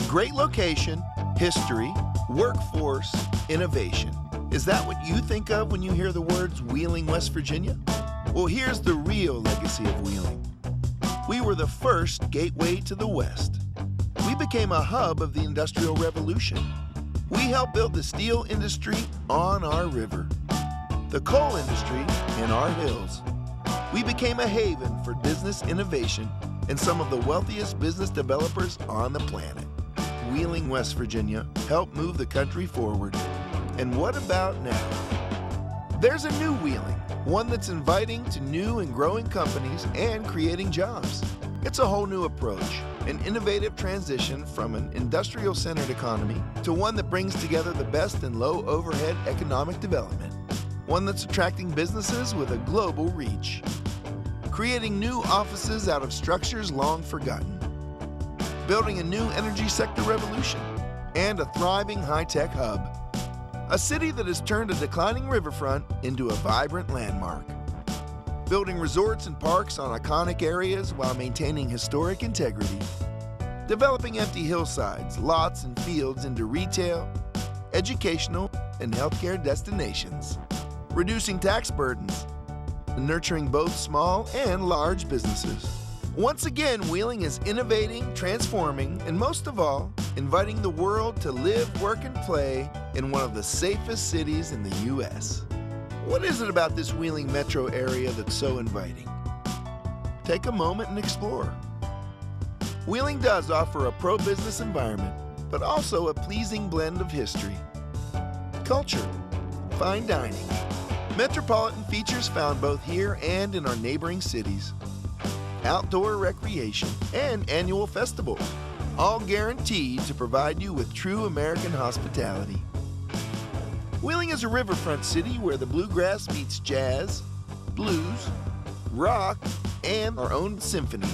Great location, history, workforce, innovation. Is that what you think of when you hear the words Wheeling, West Virginia? Well, here's the real legacy of Wheeling. We were the first gateway to the West. We became a hub of the Industrial Revolution. We helped build the steel industry on our river, the coal industry in our hills. We became a haven for business innovation and some of the wealthiest business developers on the planet. Wheeling, West Virginia helped move the country forward. And what about now? There's a new Wheeling, one that's inviting to new and growing companies and creating jobs. It's a whole new approach, an innovative transition from an industrial-centered economy to one that brings together the best in low-overhead economic development, one that's attracting businesses with a global reach, creating new offices out of structures long forgotten, building a new energy sector revolution, and a thriving high-tech hub. A city that has turned a declining riverfront into a vibrant landmark. Building resorts and parks on iconic areas while maintaining historic integrity. Developing empty hillsides, lots, and fields into retail, educational, and healthcare destinations. Reducing tax burdens, and nurturing both small and large businesses. Once again, Wheeling is innovating, transforming, and most of all, inviting the world to live, work, and play in one of the safest cities in the U.S. What is it about this Wheeling metro area that's so inviting? Take a moment and explore. Wheeling does offer a pro-business environment, but also a pleasing blend of history, culture, fine dining, metropolitan features found both here and in our neighboring cities, outdoor recreation, and annual festivals, all guaranteed to provide you with true American hospitality. Wheeling is a riverfront city where the bluegrass meets jazz, blues, rock, and our own symphony.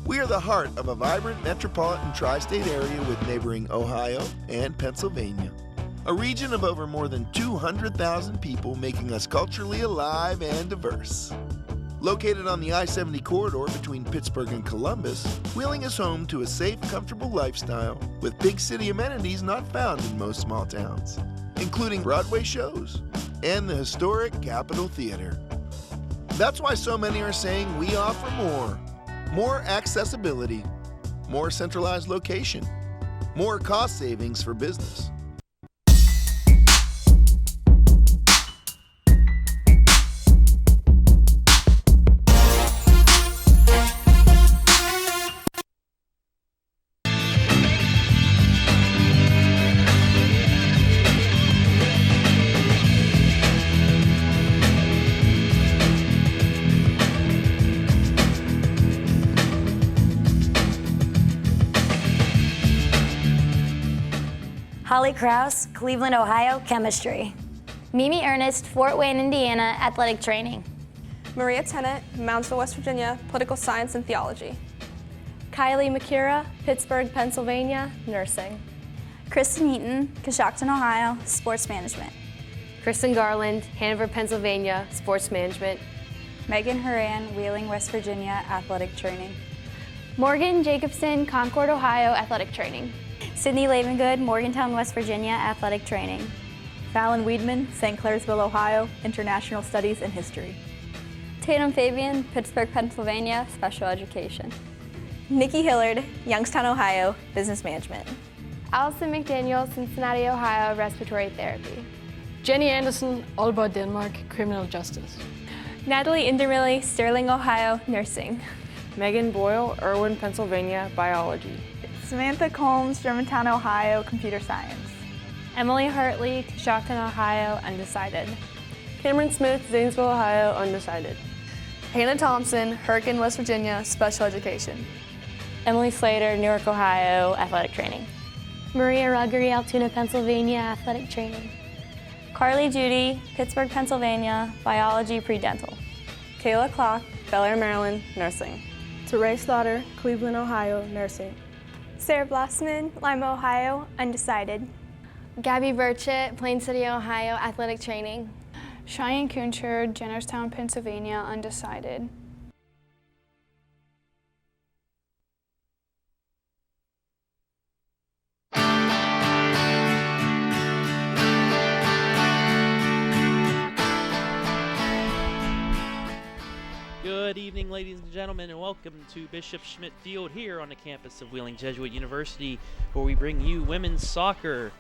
We are the heart of a vibrant metropolitan tri-state area with neighboring Ohio and Pennsylvania, a region of over more than 200,000 people, making us culturally alive and diverse. Located on the I-70 corridor between Pittsburgh and Columbus, Wheeling is home to a safe, comfortable lifestyle with big city amenities not found in most small towns, including Broadway shows and the historic Capitol Theater. That's why so many are saying we offer more. More accessibility, more centralized location, more cost savings for business. Holly Krause, Cleveland, Ohio, Chemistry. Mimi Ernest, Fort Wayne, Indiana, Athletic Training. Maria Tennant, Moundsville, West Virginia, Political Science and Theology. Kylie Makira, Pittsburgh, Pennsylvania, Nursing. Kristen Eaton, Coshocton, Ohio, Sports Management. Kristen Garland, Hanover, Pennsylvania, Sports Management. Megan Horan, Wheeling, West Virginia, Athletic Training. Morgan Jacobson, Concord, Ohio, Athletic Training. Sydney Lavengood, Morgantown, West Virginia, Athletic Training. Fallon Weedman, St. Clairsville, Ohio, International Studies and History. Tatum Fabian, Pittsburgh, Pennsylvania, Special Education. Nikki Hillard, Youngstown, Ohio, Business Management. Allison McDaniel, Cincinnati, Ohio, Respiratory Therapy. Jenny Anderson, Aalborg, Denmark, Criminal Justice. Natalie Indermilli, Sterling, Ohio, Nursing. Megan Boyle, Irwin, Pennsylvania, Biology. Samantha Combs, Germantown, Ohio, Computer Science. Emily Hartley, Coshocton, Ohio, Undecided. Cameron Smith, Zanesville, Ohio, Undecided. Hannah Thompson, Hurricane, West Virginia, Special Education. Emily Slater, Newark, Ohio, Athletic Training. Maria Ruggery, Altoona, Pennsylvania, Athletic Training. Carly Judy, Pittsburgh, Pennsylvania, Biology Pre-Dental. Kayla Clock, Bel Air, Maryland, Nursing. Teray Slaughter, Cleveland, Ohio, Nursing. Sarah Blossman, Lima, Ohio, Undecided. Gabby Burchett, Plain City, Ohio, Athletic Training. Cheyenne Coonshire, Jennerstown, Pennsylvania, Undecided. Good evening, ladies and gentlemen, and welcome to Bishop Schmidt Field here on the campus of Wheeling Jesuit University, where we bring you women's soccer.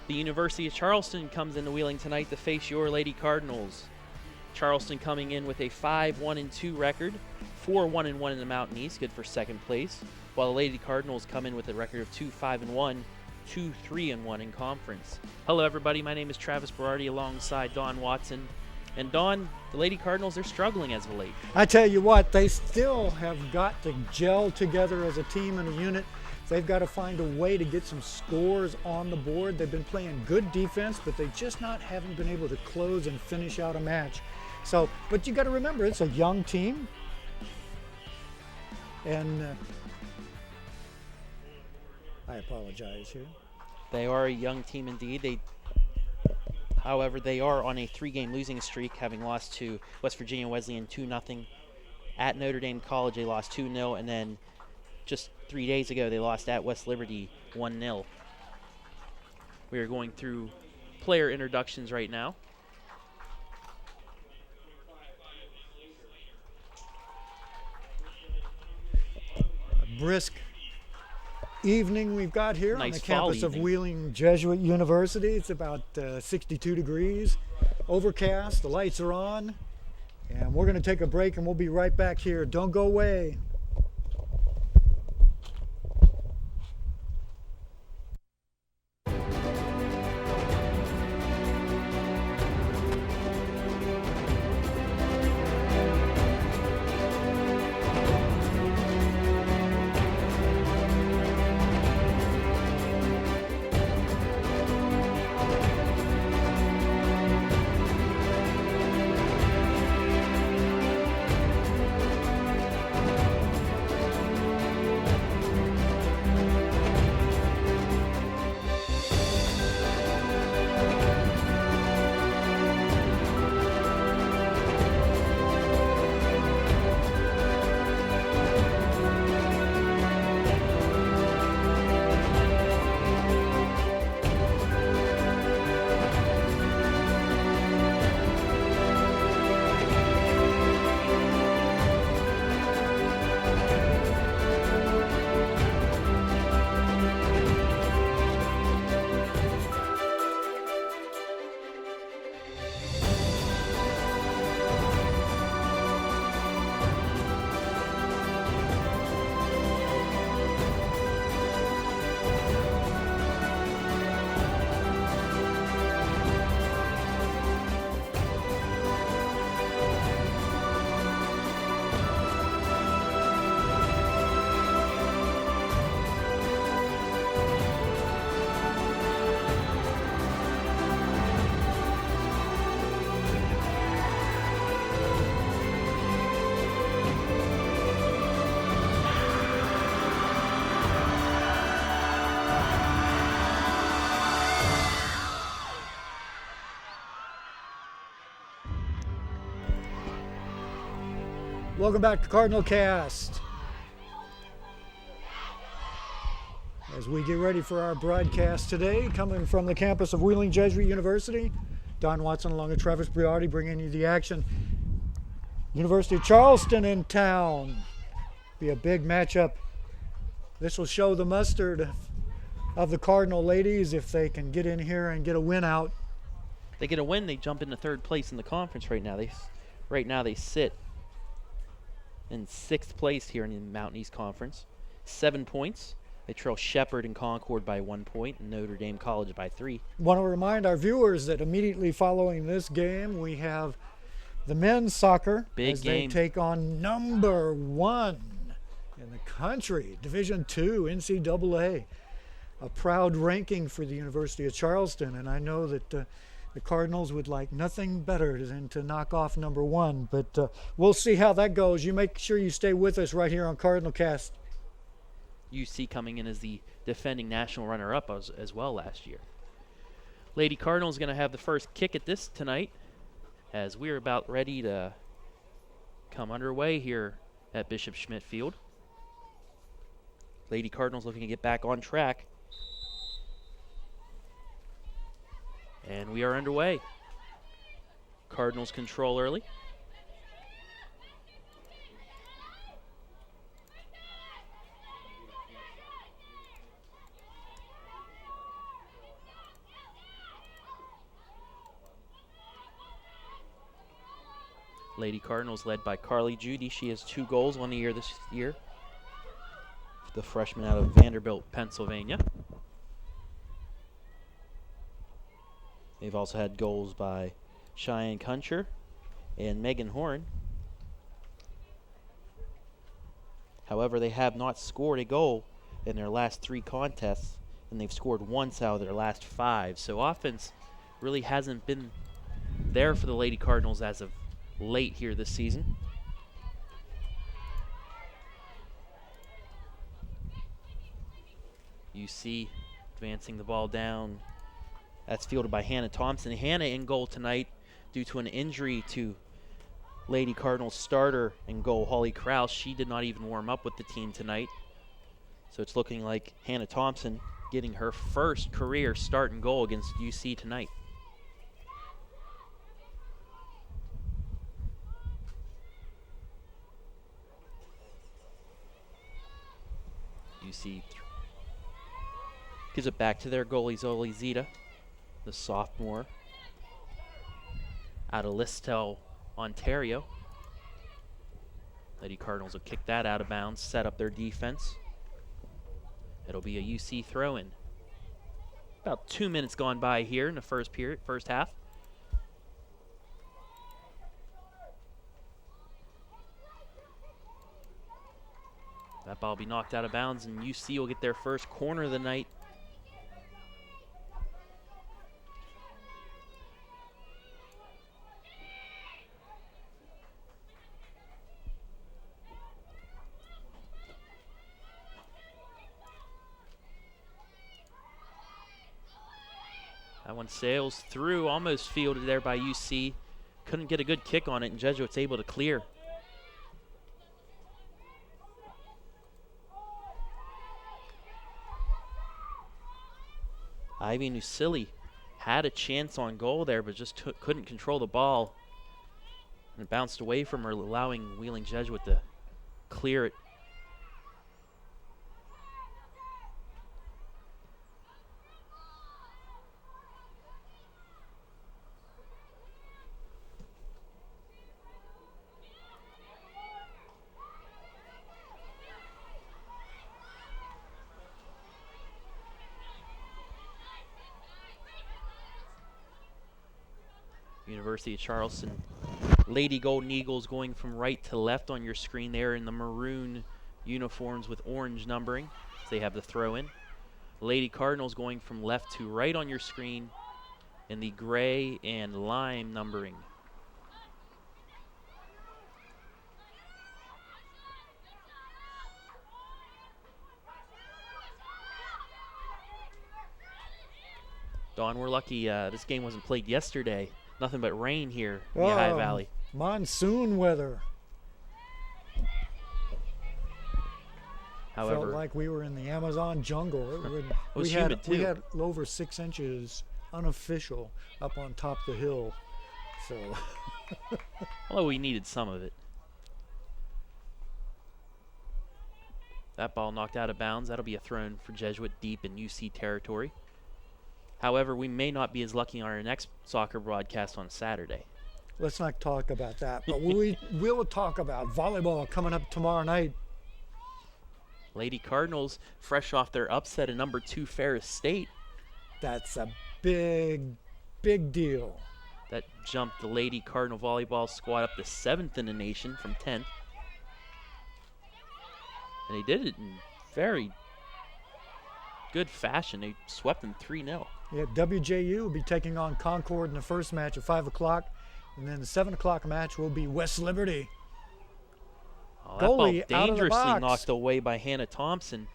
The University of Charleston comes into Wheeling tonight to face your Lady Cardinals. Charleston coming in with a 5-1-2 record, 4-1-1 in the Mountain East, good for second place, while the Lady Cardinals come in with a record of 2-5-1, 2-3-1 in conference. Hello, everybody. My name is Travis Berardi alongside Dawn Watson. And Dawn, the Lady Cardinals, they're struggling as of late. I tell you what, they still have got to gel together as a team and a unit. They've got to find a way to get some scores on the board. They've been playing good defense, but they just haven't been able to close and finish out a match. So, but you got to remember, it's a young team. And I apologize here. They are a young team indeed. However, they are on a 3-game losing streak, having lost to West Virginia Wesleyan 2-0. At Notre Dame College, they lost 2-0, and then just 3 days ago, they lost at West Liberty 1-0. We are going through player introductions right now. A brisk evening we've got here on the campus of Wheeling Jesuit University. It's about 62 degrees, overcast, the lights are on, and we're going to take a break and we'll be right back here. Don't go away. Welcome back to Cardinal Cast. As we get ready for our broadcast today, coming from the campus of Wheeling Jesuit University, Don Watson along with Travis Briardi bringing you the action. University of Charleston in town. Be a big matchup. This will show the mustard of the Cardinal ladies if they can get in here and get a win out. They get a win, they jump into third place in the conference right now. They sit in 6th place here in the Mountain East Conference. 7 points. They trail Shepherd and Concord by 1 point and Notre Dame College by 3. Want to remind our viewers that immediately following this game, we have the men's soccer Big as game. they take on number 1 in the country, Division II, NCAA. A proud ranking for the University of Charleston, and I know that the Cardinals would like nothing better than to knock off number 1, but we'll see how that goes. You make sure you stay with us right here on Cardinal Cast. UC coming in as the defending national runner-up as well last year. Lady Cardinals going to have the first kick at this tonight as we're about ready to come underway here at Bishop Schmidt Field. Lady Cardinals looking to get back on track. And we are underway. Cardinals control early. Lady Cardinals led by Carly Judy. She has 2 goals on the year this year. The freshman out of Vanderbilt, Pennsylvania. They've also had goals by Cheyenne Kuncher and Megan Horn. However, they have not scored a goal in their last 3 contests, and they've scored once out of their last 5. So offense really hasn't been there for the Lady Cardinals as of late here this season. UC advancing the ball down. That's fielded by Hannah Thompson. Hannah in goal tonight due to an injury to Lady Cardinals starter in goal, Holly Krause. She did not even warm up with the team tonight. So it's looking like Hannah Thompson getting her first career start in goal against UC tonight. UC gives it back to their goalie, Zoe Zita, the sophomore out of Listel, Ontario. Lady Cardinals will kick that out of bounds, set up their defense. It'll be a UC throw-in. About 2 minutes gone by here in the first half. That ball will be knocked out of bounds, and UC will get their first corner of the night. That one sails through, almost fielded there by UC. Couldn't get a good kick on it, and Jesuit's able to clear. Ivy Nusili had a chance on goal there, but just couldn't control the ball. And it bounced away from her, allowing Wheeling Jesuit to clear it. University of Charleston Lady Golden Eagles going from right to left on your screen there in the maroon uniforms with orange numbering. They have the throw-in. Lady Cardinals going from left to right on your screen in the gray and lime numbering. Dawn, we're lucky this game wasn't played yesterday. Nothing but rain here in the High Valley. Monsoon weather. However, felt like we were in the Amazon jungle. it was humid too. We had over 6 inches unofficial up on top of the hill. So, although we needed some of it. That ball knocked out of bounds. That'll be a throw for Jesuit deep in UC territory. However, we may not be as lucky on our next soccer broadcast on Saturday. let's not talk about that. But we will talk about volleyball coming up tomorrow night. Lady Cardinals, fresh off their upset of number 2 Ferris State. That's a big, big deal. That jumped the Lady Cardinal volleyball squad up to 7th in the nation from 10th. And they did it in very good fashion. They swept them 3-0. Yeah, WJU will be taking on Concord in the first match at 5 o'clock. And then the 7 o'clock match will be West Liberty. Oh, that ball dangerously knocked away by Hannah Thompson.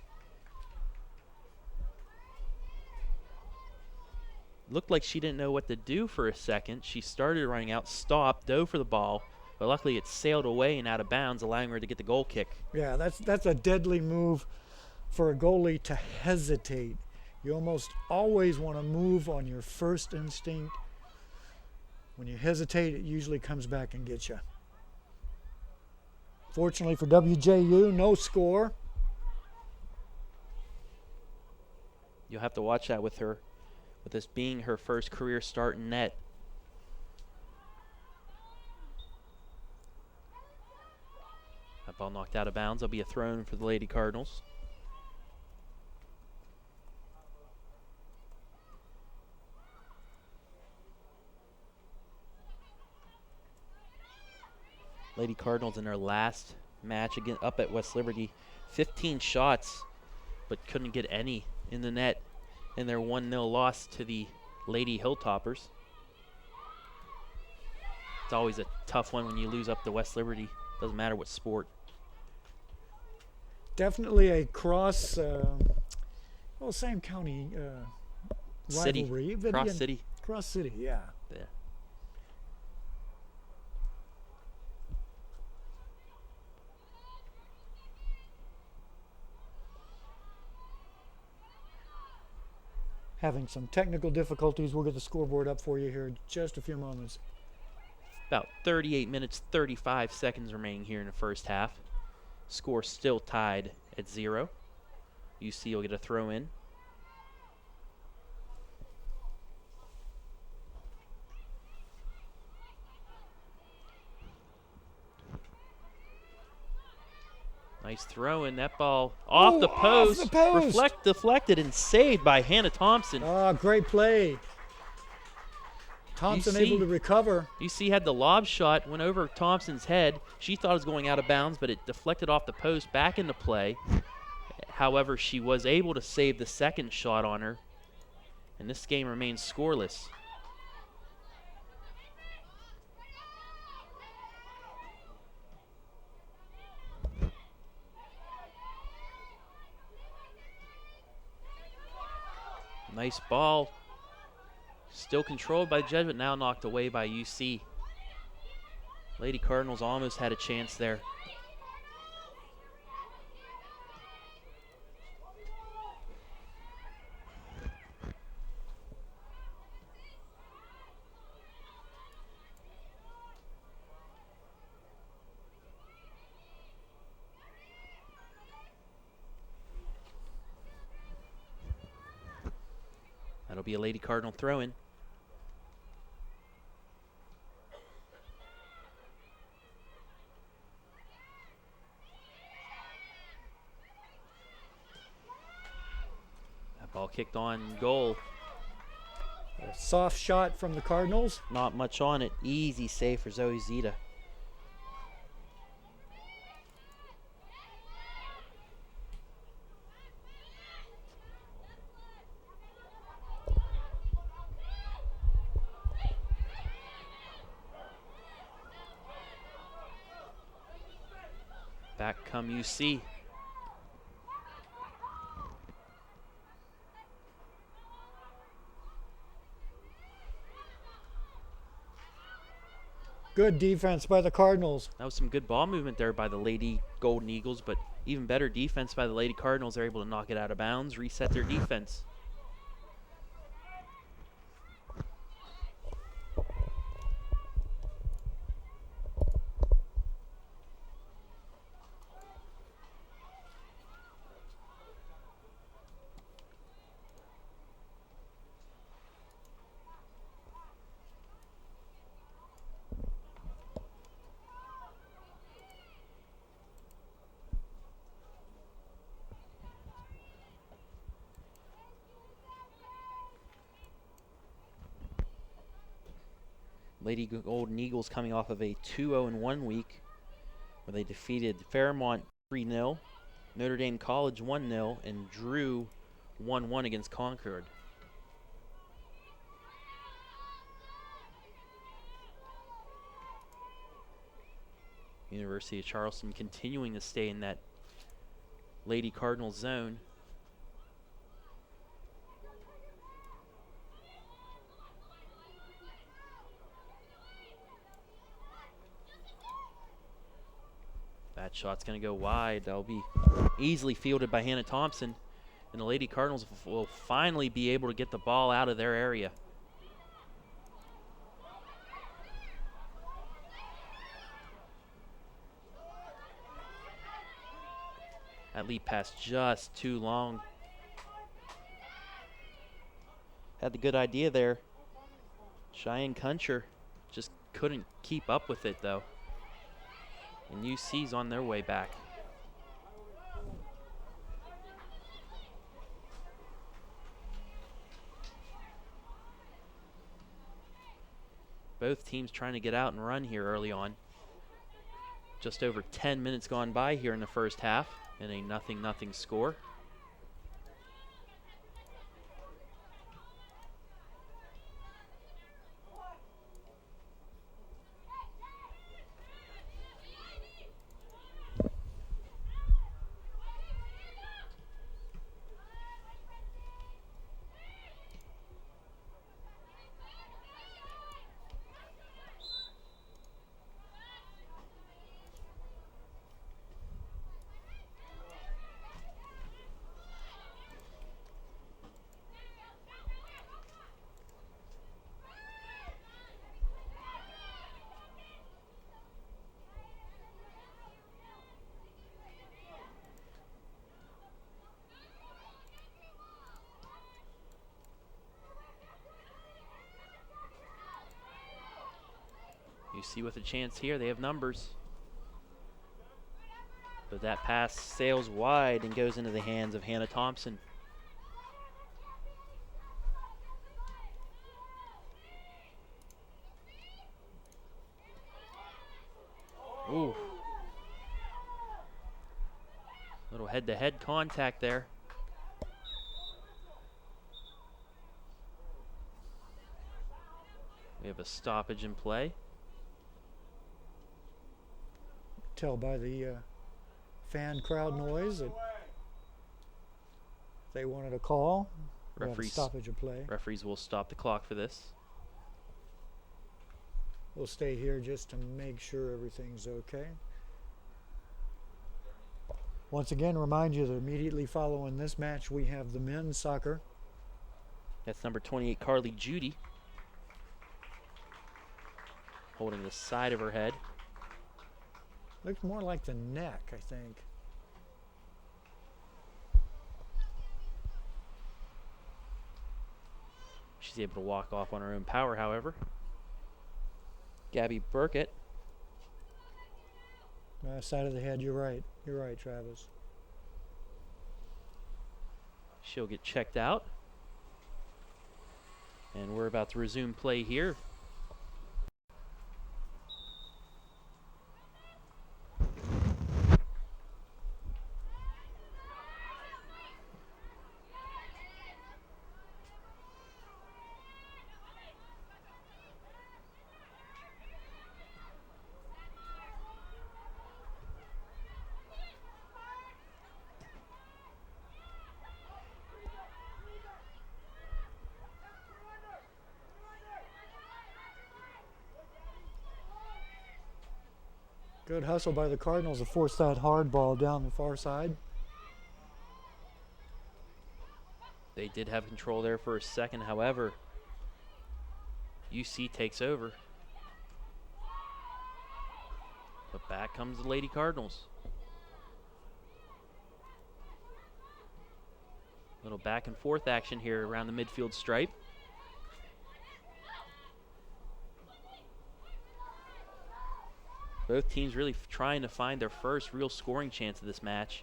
Looked like she didn't know what to do for a second. She started running out, stopped, dove for the ball, but luckily it sailed away and out of bounds, allowing her to get the goal kick. Yeah, that's a deadly move for a goalie to hesitate. You almost always want to move on your first instinct. When you hesitate, it usually comes back and gets you. Fortunately for WJU, no score. You'll have to watch that with her, with this being her first career start in net. That ball knocked out of bounds. There'll be a throw for the Lady Cardinals. Lady Cardinals in their last match again up at West Liberty, 15 shots, but couldn't get any in the net in their 1-0 loss to the Lady Hilltoppers. It's always a tough one when you lose up to West Liberty. Doesn't matter what sport. Definitely a cross, same county rivalry. City. Cross City. Cross City, yeah. Yeah. Having some technical difficulties. We'll get the scoreboard up for you here in just a few moments. About 38 minutes, 35 seconds remaining here in the first half. Score still tied at 0. UC will get a throw in. Nice throw in. That ball off the post. Off the post. Deflected and saved by Hannah Thompson. Oh, great play. Thompson able to recover. UC had the lob shot, went over Thompson's head. She thought it was going out of bounds, but it deflected off the post back into play. However, she was able to save the second shot on her, and this game remains scoreless. Nice ball. Still controlled by Jesuit, now knocked away by UC. Lady Cardinals almost had a chance there. That'll be a Lady Cardinal throw-in. That ball kicked on goal. A soft shot from the Cardinals. Not much on it. Easy save for Zoe Zeta. Back come UC. Good defense by the Cardinals. That was some good ball movement there by the Lady Golden Eagles, but even better defense by the Lady Cardinals. They're able to knock it out of bounds, reset their defense. Lady Golden Eagles coming off of a 2-0-1 week where they defeated Fairmont 3-0, Notre Dame College 1-0, and drew 1-1 against Concord. University of Charleston continuing to stay in that Lady Cardinals zone. That shot's going to go wide. That'll be easily fielded by Hannah Thompson. And the Lady Cardinals will finally be able to get the ball out of their area. That lead pass just too long. Had the good idea there. Cheyenne Kuncher just couldn't keep up with it though. And UC's on their way back. Both teams trying to get out and run here early on. Just over 10 minutes gone by here in the first half, and a 0-0 score. UC with a chance here. They have numbers. But that pass sails wide and goes into the hands of Hannah Thompson. Ooh. Little head-to-head contact there. We have a stoppage in play. Tell by the fan crowd noise that they wanted a call. Stoppage of play. Referees will stop the clock for this. We'll stay here just to make sure everything's okay. Once again, remind you that immediately following this match, we have the men's soccer. That's number 28, Carly Judy, holding the side of her head. Looks more like the neck, I think. She's able to walk off on her own power, however. Gabby Burkett. Side of the head, you're right. You're right, Travis. She'll get checked out. And we're about to resume play here. Good hustle by the Cardinals to force that hard ball down the far side. They did have control there for a second, however, UC takes over. But back comes the Lady Cardinals. Little back and forth action here around the midfield stripe. Both teams really trying to find their first real scoring chance of this match.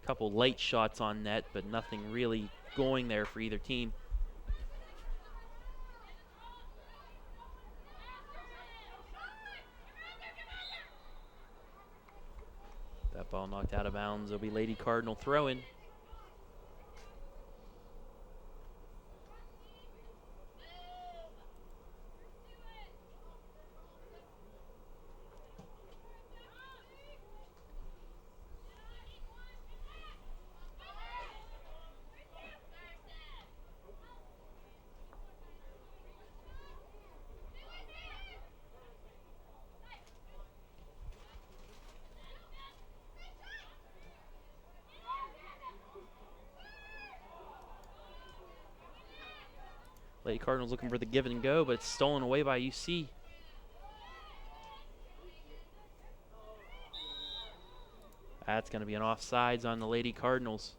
A couple light shots on net, but nothing really going there for either team. That ball knocked out of bounds. It'll be Lady Cardinal throw-in. Lady Cardinals looking for the give and go, but it's stolen away by UC. That's going to be an offsides on the Lady Cardinals.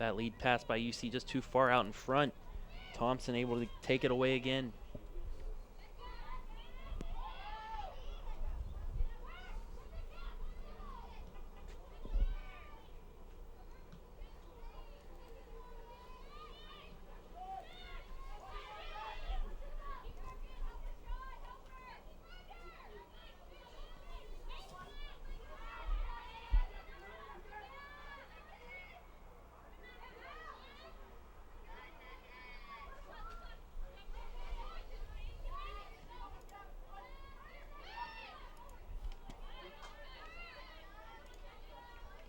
That lead pass by UC just too far out in front. Thompson able to take it away again.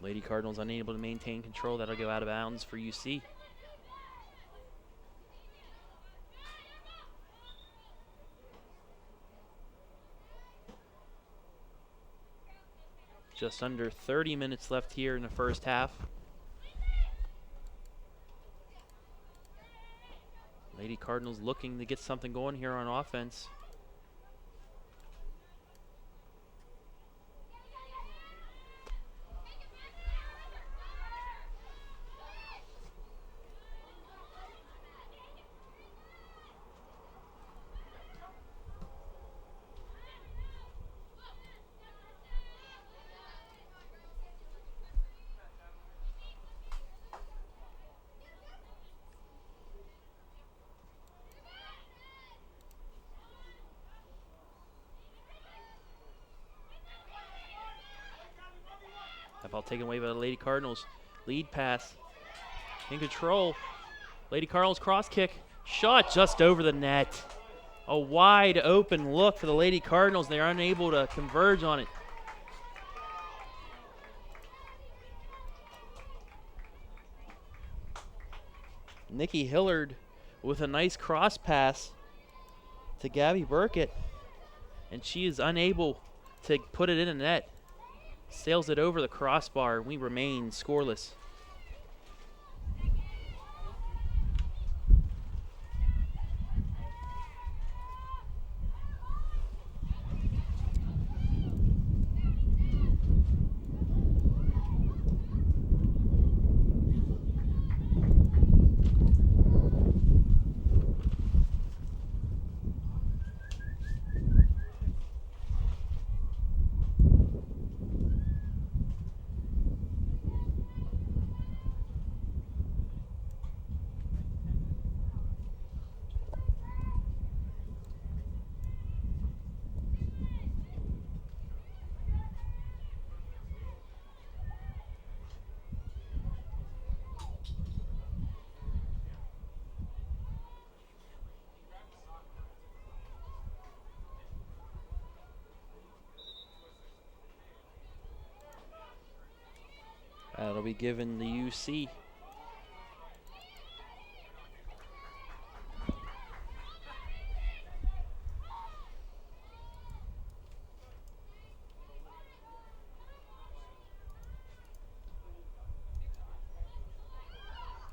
Lady Cardinals unable to maintain control. That'll go out of bounds for UC. Just under 30 minutes left here in the first half. Lady Cardinals looking to get something going here on offense. That ball taken away by the Lady Cardinals. Lead pass. In control. Lady Cardinals cross kick. Shot just over the net. A wide open look for the Lady Cardinals. They're unable to converge on it. Nikki Hillard with a nice cross pass to Gabby Burkett. And she is unable to put it in the net. Sails it over the crossbar, and we remain scoreless. be given the UC.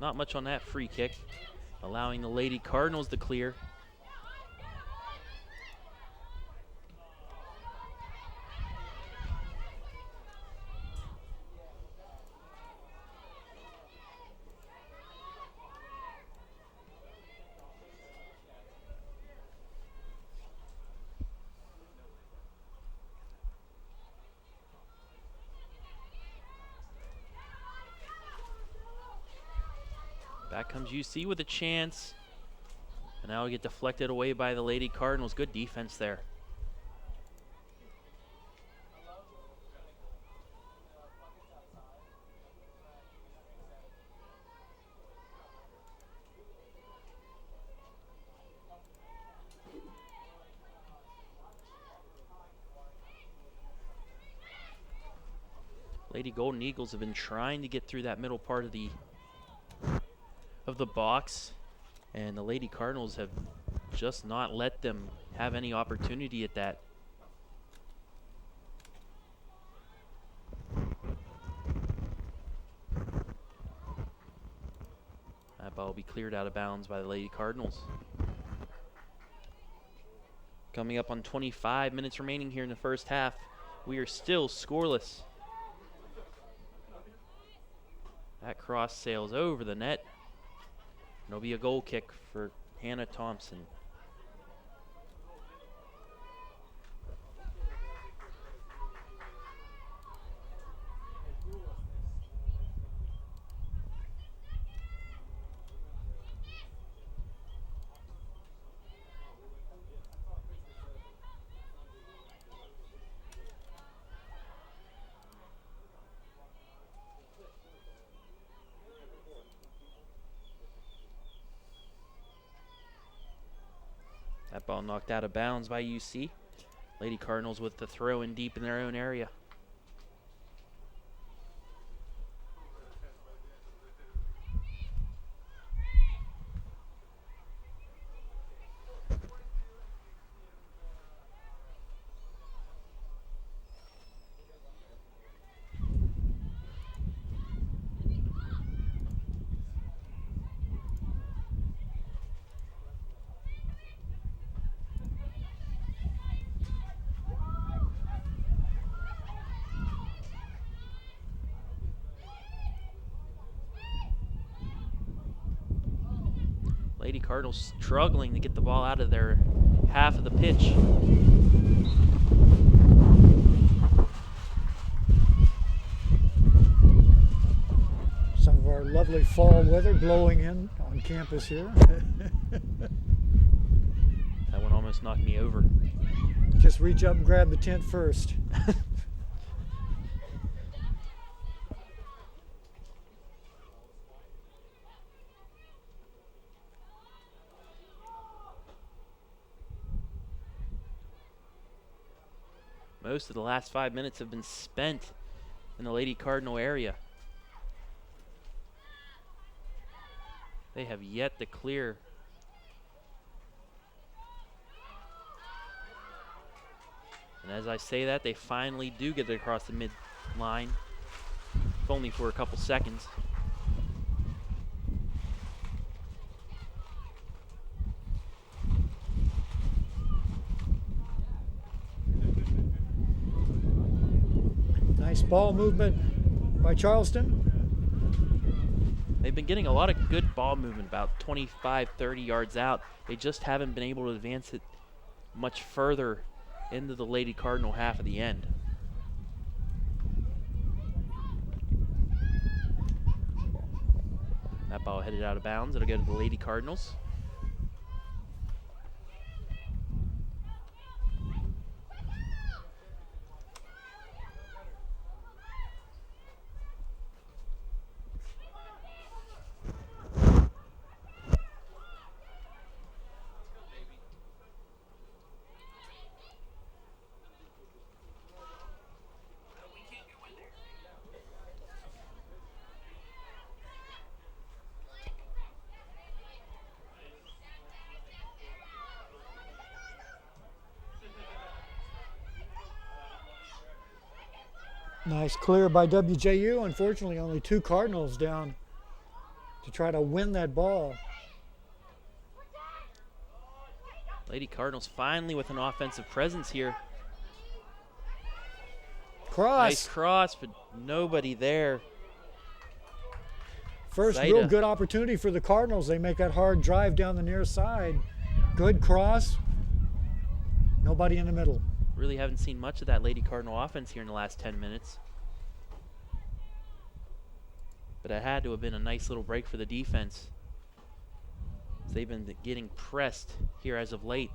Not much on that free kick, allowing the Lady Cardinals to clear. Back comes UC with a chance. And now we get deflected away by the Lady Cardinals. Good defense there. Lady Golden Eagles have been trying to get through that middle part of the box, and the Lady Cardinals have just not let them have any opportunity at that. That ball will be cleared out of bounds by the Lady Cardinals. Coming up on 25 minutes remaining here in the first half. We are still scoreless. That cross sails over the net. It'll be a goal kick for Hannah Thompson. That ball knocked out of bounds by UC. Lady Cardinals with the throw in deep in their own area. Lady Cardinals struggling to get the ball out of their half of the pitch. Some of our lovely fall weather blowing in on campus here. That one almost knocked me over. Just reach up and grab the tent first. Most of the last 5 minutes have been spent in the Lady Cardinal area. They have yet to clear. And as I say that, they finally do get it across the mid-line, if only for a couple seconds. Nice ball movement by Charleston. They've been getting a lot of good ball movement, about 25, 30 yards out. They just haven't been able to advance it much further into the Lady Cardinal half of the end. That ball headed out of bounds. It'll go to the Lady Cardinals. Nice clear by WJU. Unfortunately, only 2 Cardinals down to try to win that ball. Lady Cardinals finally with an offensive presence here. Cross. Nice cross, but nobody there. First Zaida. real good opportunity for the Cardinals. They make that hard drive down the near side. Good cross. Nobody in the middle. Really haven't seen much of that Lady Cardinal offense here in the last 10 minutes. But it had to have been a nice little break for the defense. They've been getting pressed here as of late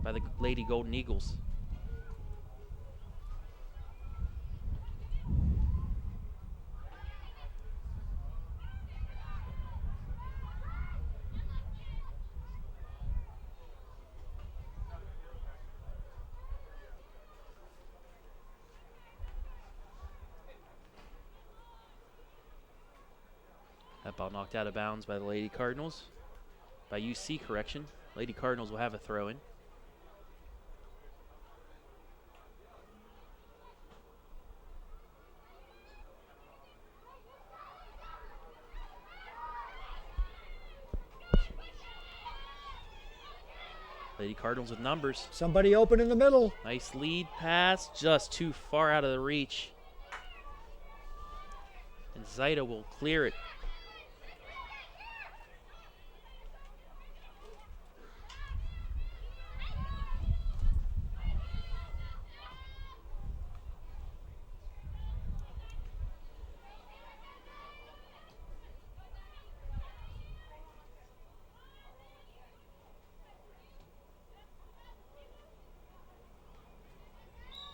by the Lady Golden Eagles. That ball knocked out of bounds by the Lady Cardinals. By UC, correction. Lady Cardinals will have a throw in. Lady Cardinals with numbers. Somebody open in the middle. Nice lead pass, just too far out of the reach. And Zaida will clear it.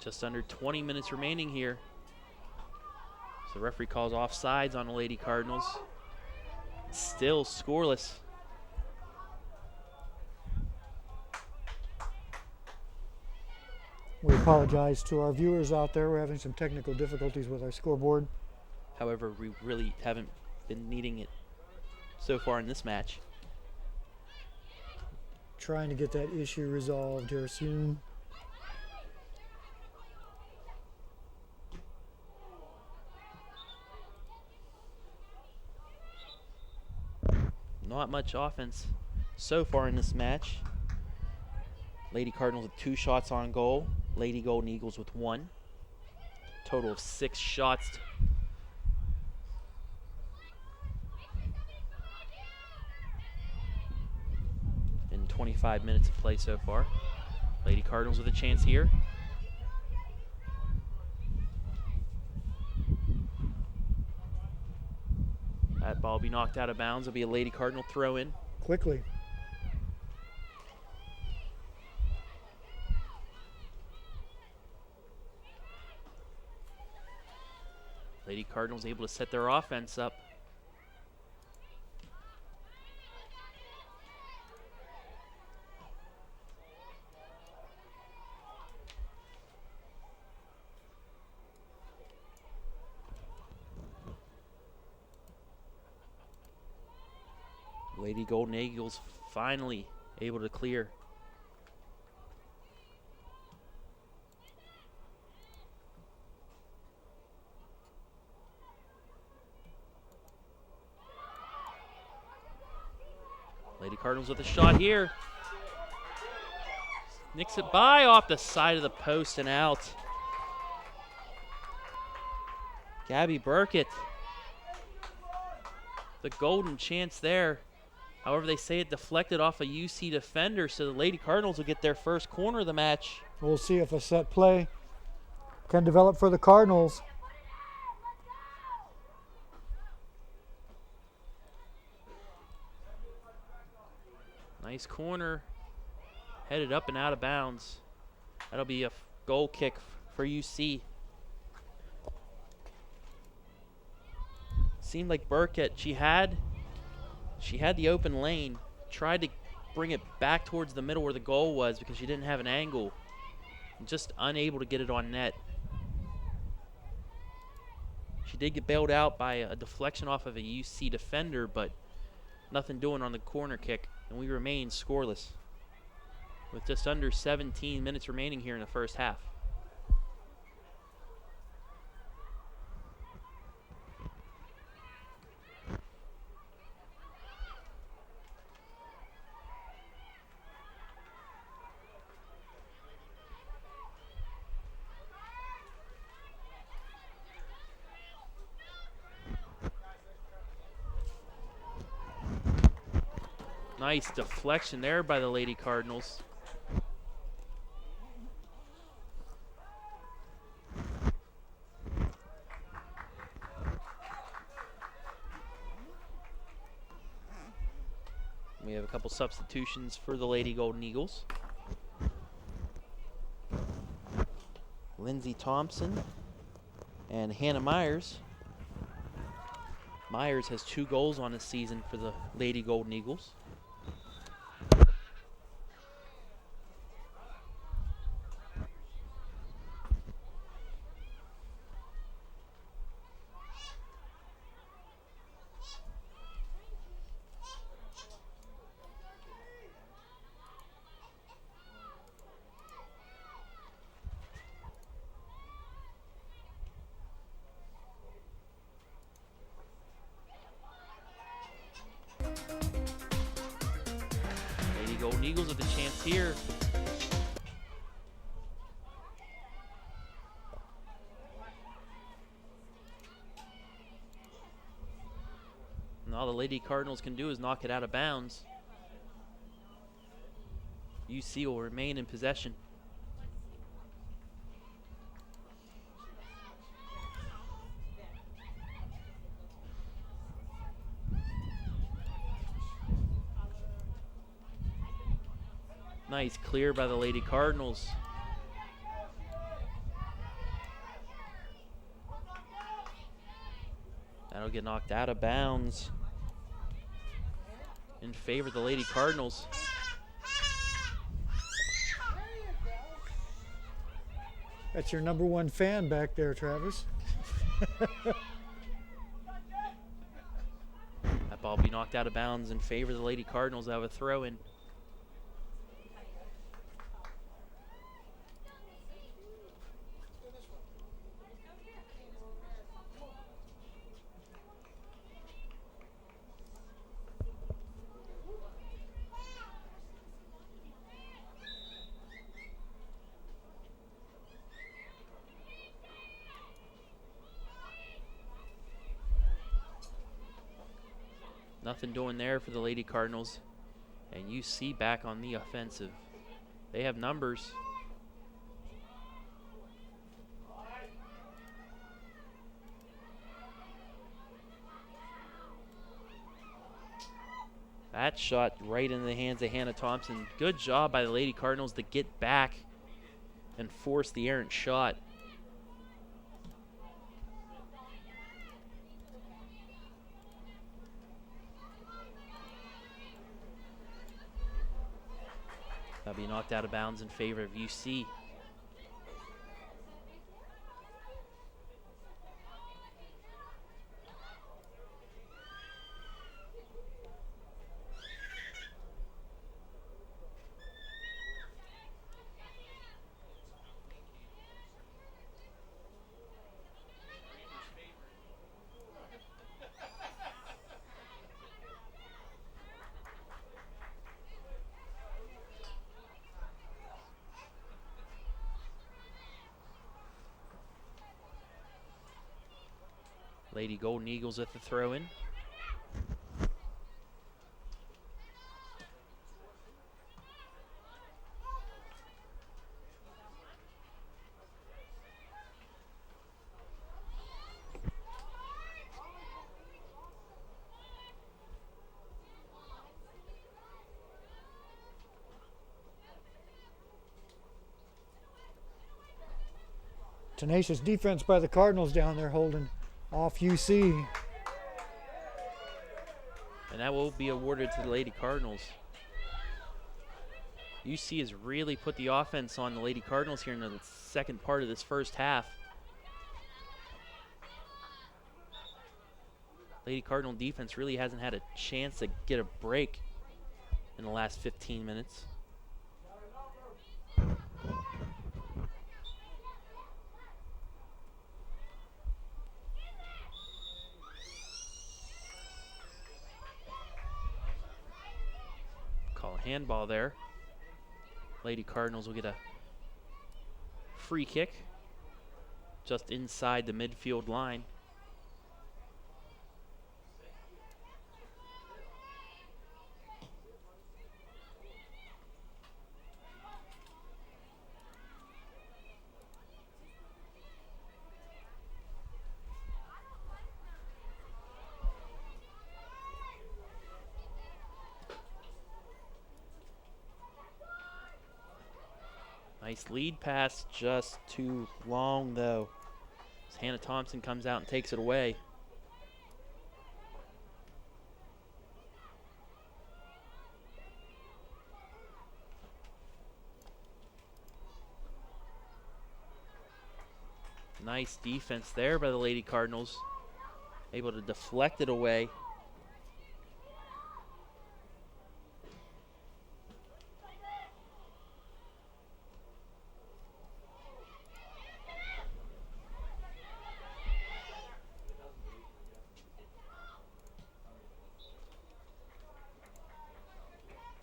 Just under 20 minutes remaining here. So the referee calls offsides on the Lady Cardinals. Still scoreless. We apologize to our viewers out there. We're having some technical difficulties with our scoreboard. However, we really haven't been needing it so far in this match. Trying to get that issue resolved here soon. Not much offense so far in this match. Lady Cardinals with 2 shots on goal. Lady Golden Eagles with 1. Total of 6 shots. In 25 minutes of play so far. Lady Cardinals with a chance here. That ball will be knocked out of bounds. It'll be a Lady Cardinal throw in. Quickly. Lady Cardinals able to set their offense up. Lady Golden Eagles finally able to clear. Lady Cardinals with a shot here. Nicks it by off the side of the post and out. Gabby Burkett. The golden chance there. However, they say it deflected off a UC defender, so the Lady Cardinals will get their first corner of the match. We'll see if a set play can develop for the Cardinals. Nice corner. Headed up and out of bounds. That'll be a goal kick for UC. Seemed like Burkett, she had the open lane, tried to bring it back towards the middle where the goal was because she didn't have an angle. Just unable to get it on net. She did get bailed out by a deflection off of a UC defender, but nothing doing on the corner kick, and we remain scoreless with just under 17 minutes remaining here in the first half. Nice deflection there by the Lady Cardinals. We have a couple substitutions for the Lady Golden Eagles. Lindsay Thompson and Hannah Myers. Myers has 2 goals on his season for the Lady Golden Eagles. Golden Eagles with a chance here. And all the Lady Cardinals can do is knock it out of bounds. UC will remain in possession. Nice clear by the Lady Cardinals. That'll get knocked out of bounds in favor of the Lady Cardinals. That's your #1 fan back there, Travis. That ball will be knocked out of bounds in favor of the Lady Cardinals. That have a throw in. Nothing doing there for the Lady Cardinals. And UC back on the offensive. They have numbers. That shot right into the hands of Hannah Thompson. Good job by the Lady Cardinals to get back and force the errant shot. That'll be knocked out of bounds in favor of UC. Lady Golden Eagles at the throw-in. Tenacious defense by the Cardinals down there holding off UC. And that will be awarded to the Lady Cardinals. UC has really put the offense on the Lady Cardinals here in the second part of this first half. Lady Cardinal defense really hasn't had a chance to get a break in the last 15 minutes. Call a handball there. Lady Cardinals will get a free kick just inside the midfield line. Nice lead pass, just too long though. As Hannah Thompson comes out and takes it away. Nice defense there by the Lady Cardinals. Able to deflect it away.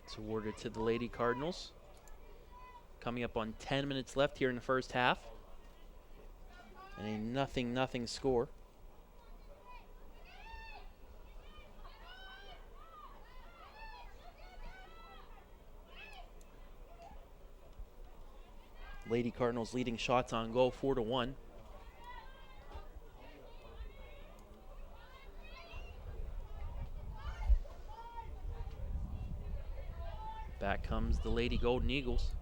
It's awarded to the Lady Cardinals. Coming up on 10 minutes left here in the first half. And a 0-0 score. Lady Cardinals leading shots on goal 4-1. Back comes the Lady Golden Eagles.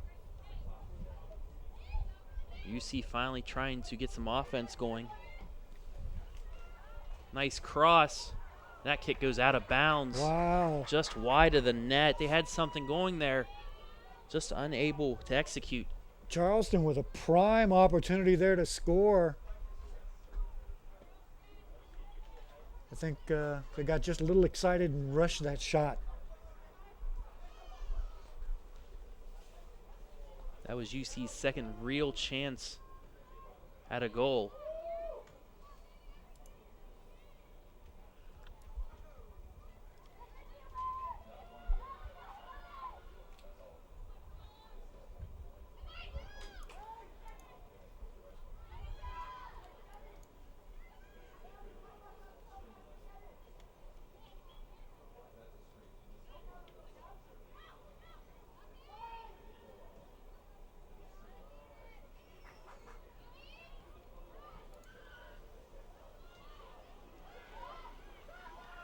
UC finally trying to get some offense going. Nice cross. That kick goes out of bounds. Wow. Just wide of the net. They had something going there. Just unable to execute. Charleston with a prime opportunity there to score. I think they got just a little excited and rushed that shot. That was UC's second real chance at a goal.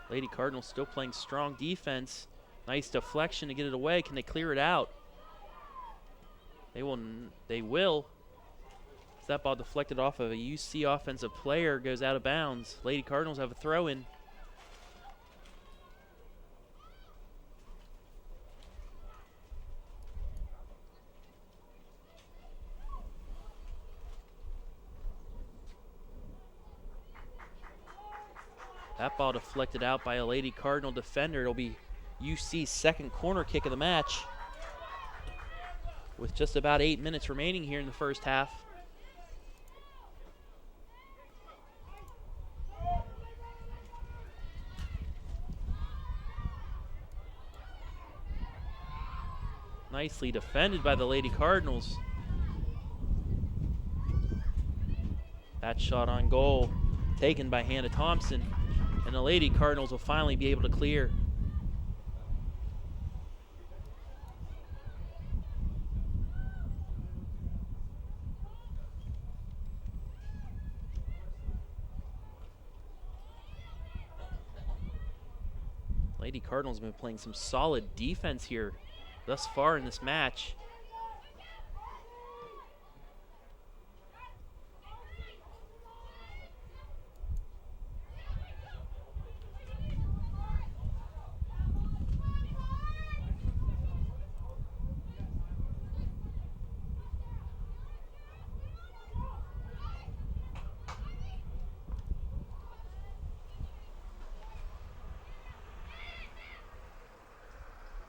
Lady Cardinals still playing strong defense. Nice deflection to get it away. Can they clear it out? They will. As that ball deflected off of a UC offensive player goes out of bounds. Lady Cardinals have a throw in. That ball deflected out by a Lady Cardinal defender. It'll be UC's second corner kick of the match. With just about 8 minutes remaining here in the first half. Nicely defended by the Lady Cardinals. That shot on goal taken by Hannah Thompson. And the Lady Cardinals will finally be able to clear. Lady Cardinals have been playing some solid defense here thus far in this match.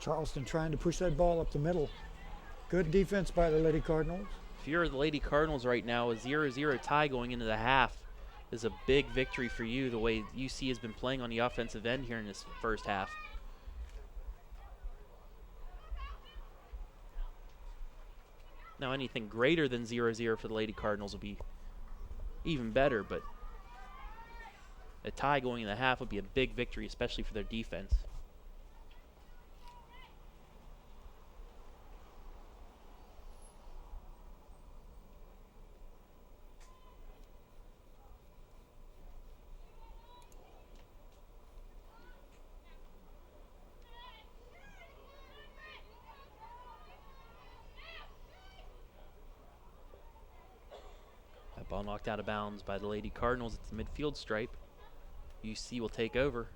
Charleston trying to push that ball up the middle. Good defense by the Lady Cardinals. If you're the Lady Cardinals right now, a 0-0 tie going into the half is a big victory for you, the way UC has been playing on the offensive end here in this first half. Now anything greater than 0-0 for the Lady Cardinals will be even better, but a tie going in the half would be a big victory, especially for their defense. Ball knocked out of bounds by the Lady Cardinals at the midfield stripe. UC will take over.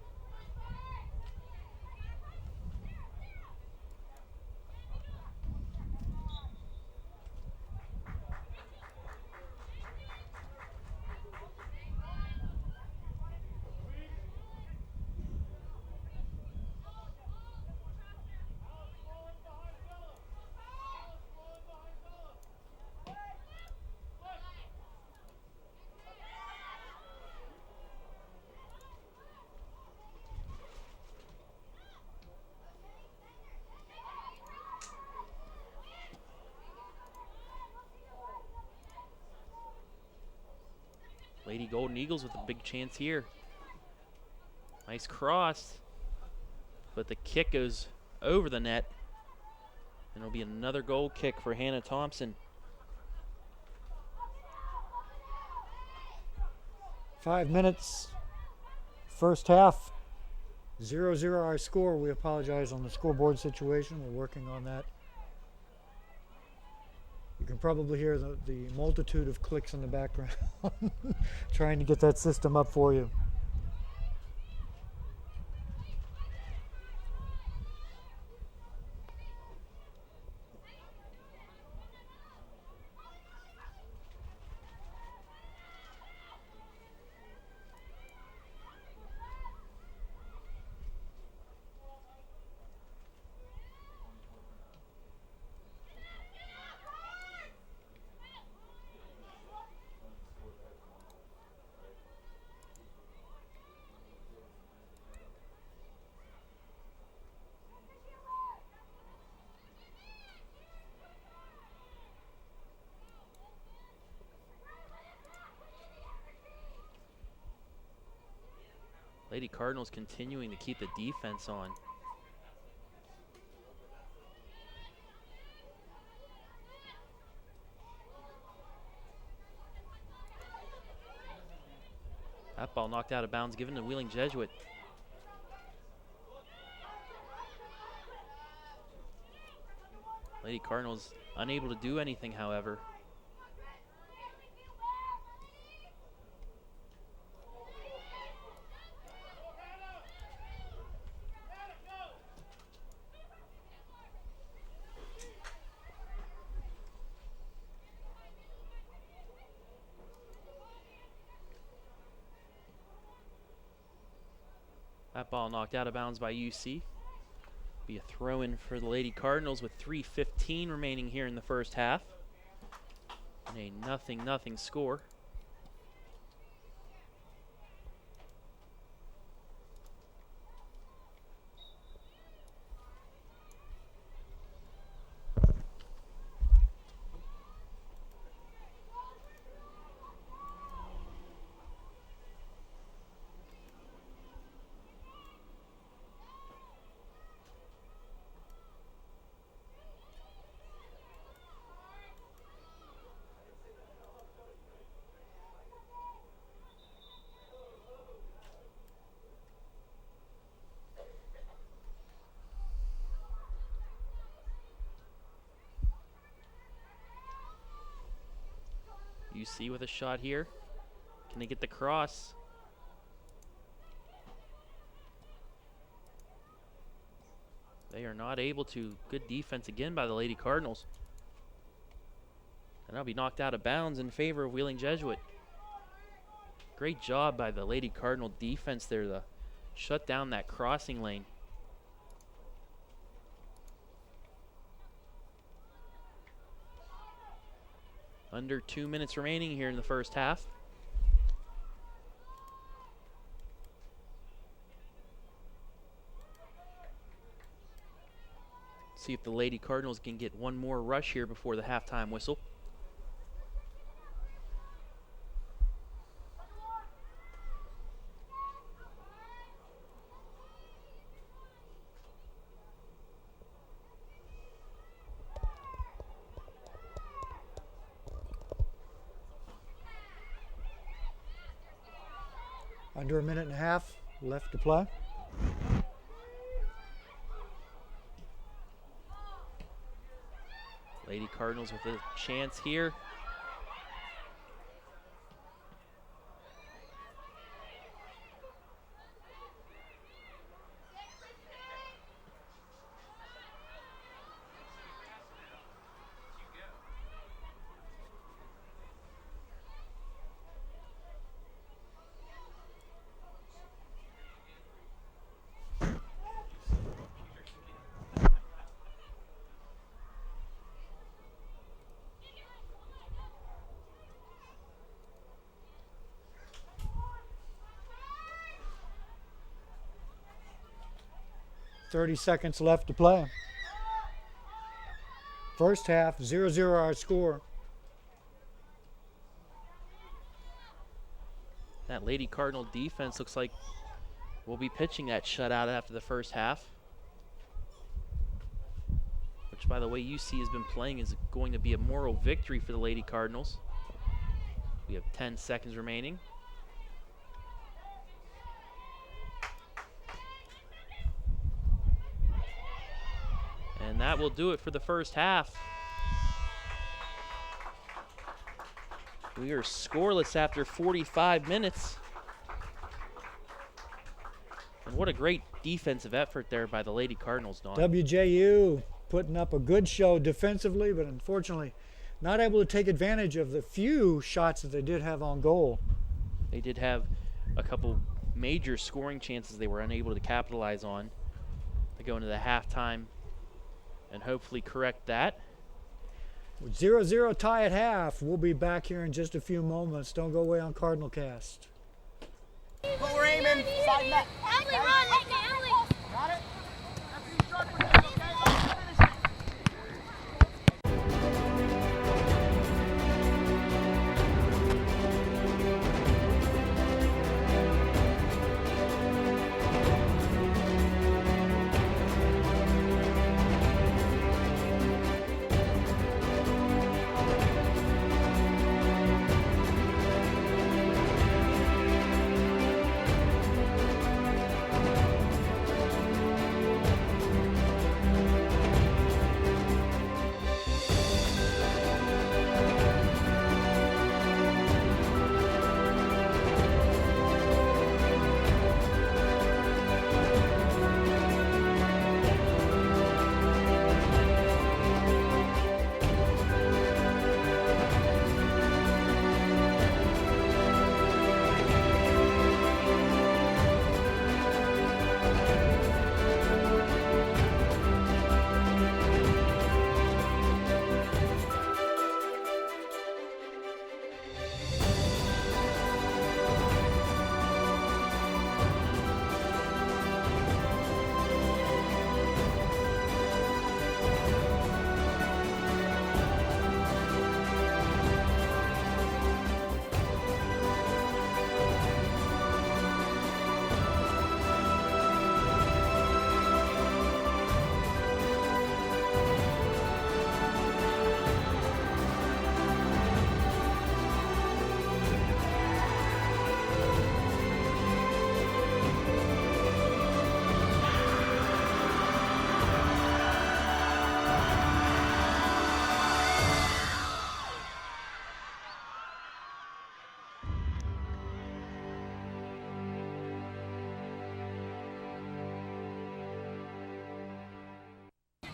Lady Golden Eagles with a big chance here. Nice cross, but the kick goes over the net, and it'll be another goal kick for Hannah Thompson. 5 minutes, first half, 0-0 our score. We apologize on the scoreboard situation. We're working on that. You can probably hear the multitude of clicks in the background trying to get that system up for you. Lady Cardinals continuing to keep the defense on. That ball knocked out of bounds, given to Wheeling Jesuit. Lady Cardinals unable to do anything, however. That ball knocked out of bounds by UC. Be a throw-in for the Lady Cardinals with 3:15 remaining here in the first half. And a 0-0 score. UC with a shot here. Can they get the cross? They are not able to. Good defense again by the Lady Cardinals. And that'll be knocked out of bounds in favor of Wheeling Jesuit. Great job by the Lady Cardinal defense there to shut down that crossing lane. Under 2 minutes remaining here in the first half. See if the Lady Cardinals can get one more rush here before the halftime whistle. Under a minute and a half left to play. Lady Cardinals with a chance here. 30 seconds left to play. First half, 0-0 our score. That Lady Cardinal defense looks like we'll be pitching that shutout after the first half, which, by the way, UC has been playing is going to be a moral victory for the Lady Cardinals. We have 10 seconds remaining. And that will do it for the first half. We are scoreless after 45 minutes. And what a great defensive effort there by the Lady Cardinals, Dawn. WJU putting up a good show defensively, but unfortunately not able to take advantage of the few shots that they did have on goal. They did have a couple major scoring chances they were unable to capitalize on. They go into the halftime and hopefully correct that. With 0-0 tie at half, we'll be back here in just a few moments. Don't go away on Cardinal Cast. But we're aiming side net. Emily, run! Hey, Emily! Got it? That's the start with this, okay? Let's finish it.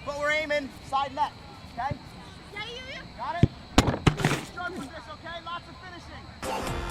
But we're aiming side net, okay? Yeah. Got it? Start with this, okay? Lots of finishing.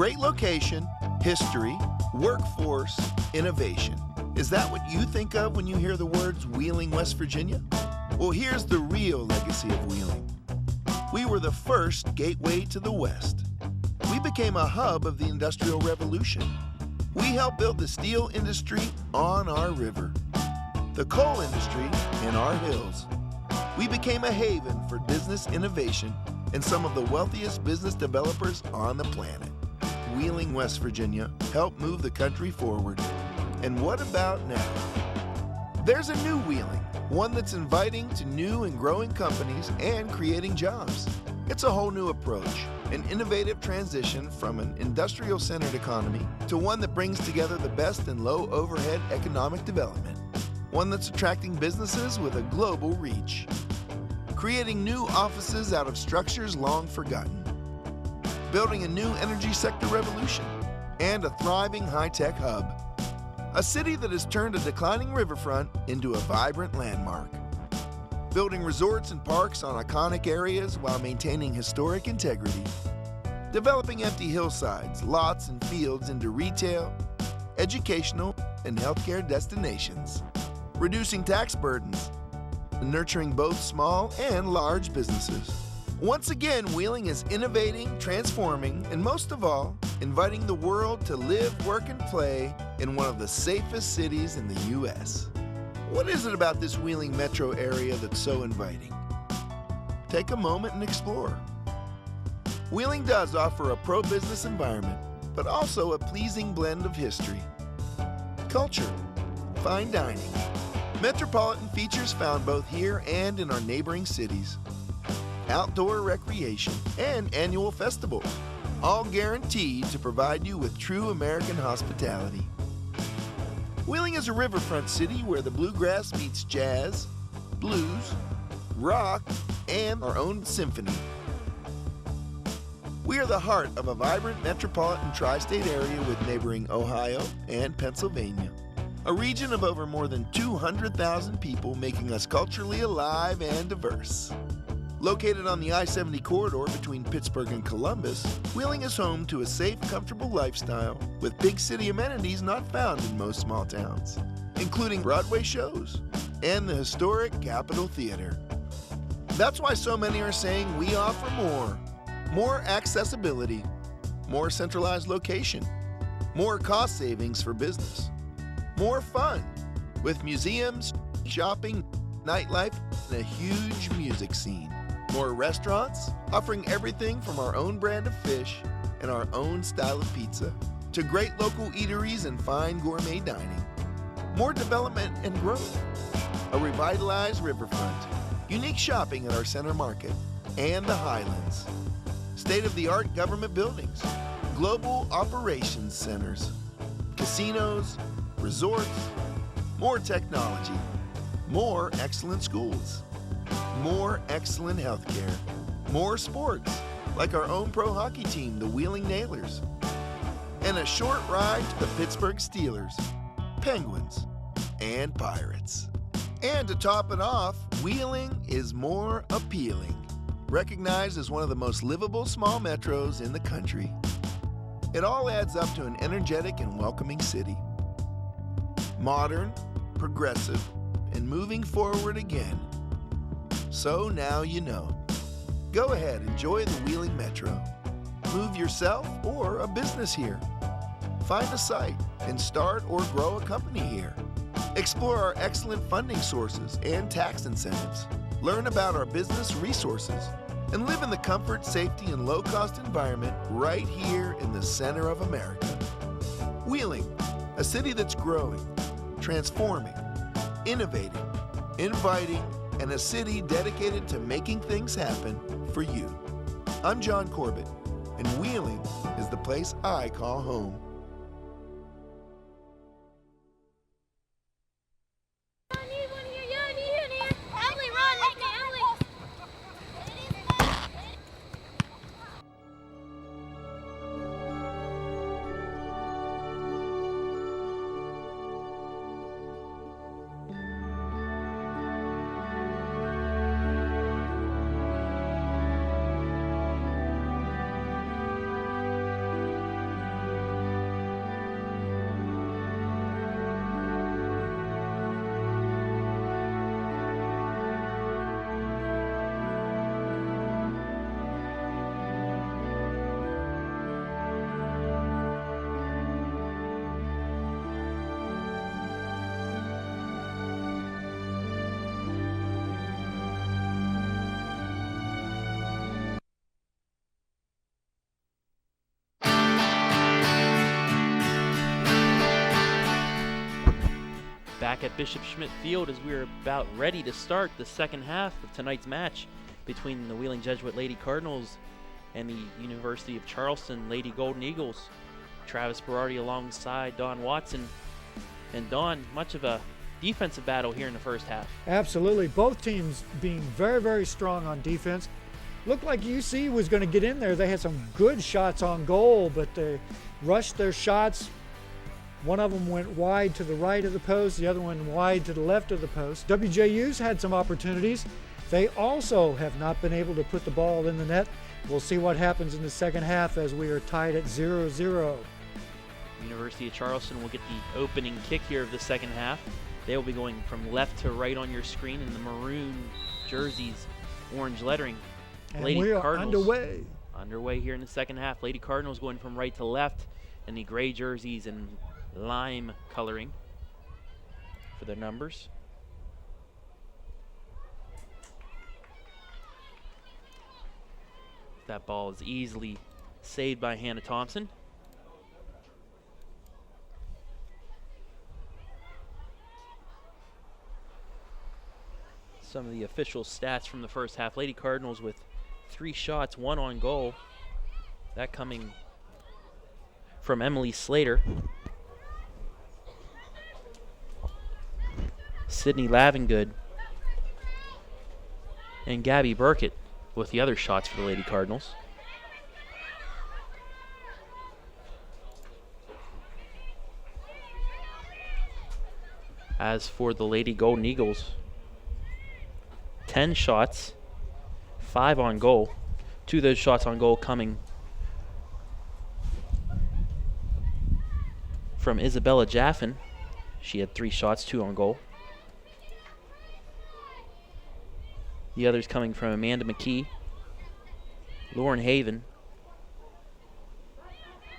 Great location, history, workforce, innovation. Is that what you think of when you hear the words Wheeling, West Virginia? Well, here's the real legacy of Wheeling. We were the first gateway to the West. We became a hub of the Industrial Revolution. We helped build the steel industry on our river. the coal industry in our hills. We became a haven for business innovation and some of the wealthiest business developers on the planet. Wheeling, West Virginia helped move the country forward. And what about now? There's a new Wheeling, one that's inviting to new and growing companies and creating jobs. It's a whole new approach, an innovative transition from an industrial-centered economy to one that brings together the best in low-overhead economic development, one that's attracting businesses with a global reach, creating new offices out of structures long forgotten, building a new energy sector revolution, and a thriving high-tech hub. A city that has turned a declining riverfront into a vibrant landmark, building resorts and parks on iconic areas while maintaining historic integrity, developing empty hillsides, lots, and fields into retail, educational, and healthcare destinations, reducing tax burdens, and nurturing both small and large businesses. Once again, Wheeling is innovating, transforming, and most of all, inviting the world to live, work, and play in one of the safest cities in the U.S. What is it about this Wheeling metro area that's so inviting? Take a moment and explore. Wheeling does offer a pro-business environment, but also a pleasing blend of history, culture, fine dining, metropolitan features found both here and in our neighboring cities, outdoor recreation, and annual festivals, all guaranteed to provide you with true American hospitality. Wheeling is a riverfront city where the bluegrass meets jazz, blues, rock, and our own symphony. We are the heart of a vibrant metropolitan tri-state area with neighboring Ohio and Pennsylvania, a region of over more than 200,000 people, making us culturally alive and diverse. Located on the I-70 corridor between Pittsburgh and Columbus, Wheeling is home to a safe, comfortable lifestyle with big city amenities not found in most small towns, including Broadway shows and the historic Capitol Theater. That's why so many are saying we offer more accessibility, more centralized location, more cost savings for business, more fun with museums, shopping, nightlife, and a huge music scene. More restaurants, offering everything from our own brand of fish and our own style of pizza to great local eateries and fine gourmet dining. More development and growth. A revitalized riverfront, unique shopping at our center market and the Highlands. State-of-the-art government buildings, global operations centers, casinos, resorts, more technology, more excellent schools, more excellent healthcare, more sports, like our own pro hockey team, the Wheeling Nailers, and a short ride to the Pittsburgh Steelers, Penguins, and Pirates. And to top it off, Wheeling is more appealing, recognized as one of the most livable small metros in the country. It all adds up to an energetic and welcoming city. Modern, progressive, and moving forward again. So now you know. Go ahead, enjoy the Wheeling Metro. Move yourself or a business here. Find a site and start or grow a company here. Explore our excellent funding sources and tax incentives. Learn about our business resources and live in the comfort, safety, and low-cost environment right here in the center of America. Wheeling, a city that's growing, transforming, innovating, inviting, and a city dedicated to making things happen for you. I'm John Corbett, and Wheeling is the place I call home. back at Bishop Schmidt Field as we're about ready to start the second half of tonight's match between the Wheeling Jesuit Lady Cardinals and the University of Charleston Lady Golden Eagles. Travis Berardi alongside Don Watson. And Don, much of a defensive battle here in the first half. Absolutely. Both teams being very, very strong on defense. Looked like UC was going to get in there. They had some good shots on goal, but they rushed their shots. One of them went wide to the right of the post, the other one wide to the left of the post. WJU's had some opportunities. They also have not been able to put the ball in the net. We'll see what happens in the second half as we are tied at 0-0. University of Charleston will get the opening kick here of the second half. They will be going from left to right on your screen in the maroon jerseys, orange lettering. And Lady we are Cardinals underway here in the second half. Lady Cardinals going from right to left in the gray jerseys and lime coloring for their numbers. That ball is easily saved by Hannah Thompson. Some of the official stats from the first half. Lady Cardinals with 3 shots, 1 on goal. That coming from Emily Slater. Sydney Lavengood and Gabby Burkett with the other shots for the Lady Cardinals. As for the Lady Golden Eagles, 10 shots, 5 on goal. 2 of those shots on goal coming from Isabella Jaffin. She had 3 shots, 2 on goal. The others coming from Amanda McKee, Lauren Haven,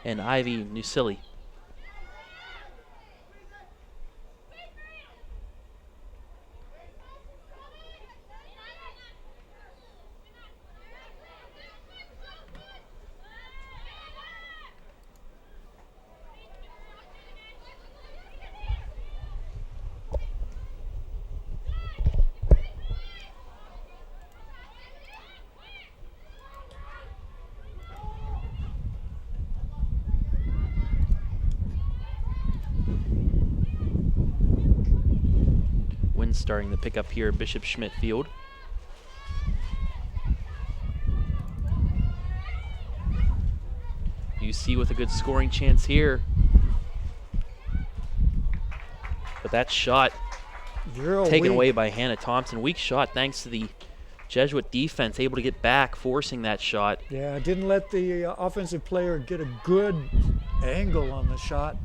and Ivy Nusili. Starting to pick up here at Bishop Schmidt Field. UC with a good scoring chance here. But that shot taken away by Hannah Thompson. Weak shot thanks to the Jesuit defense, able to get back, forcing that shot. Yeah, didn't let the offensive player get a good angle on the shot.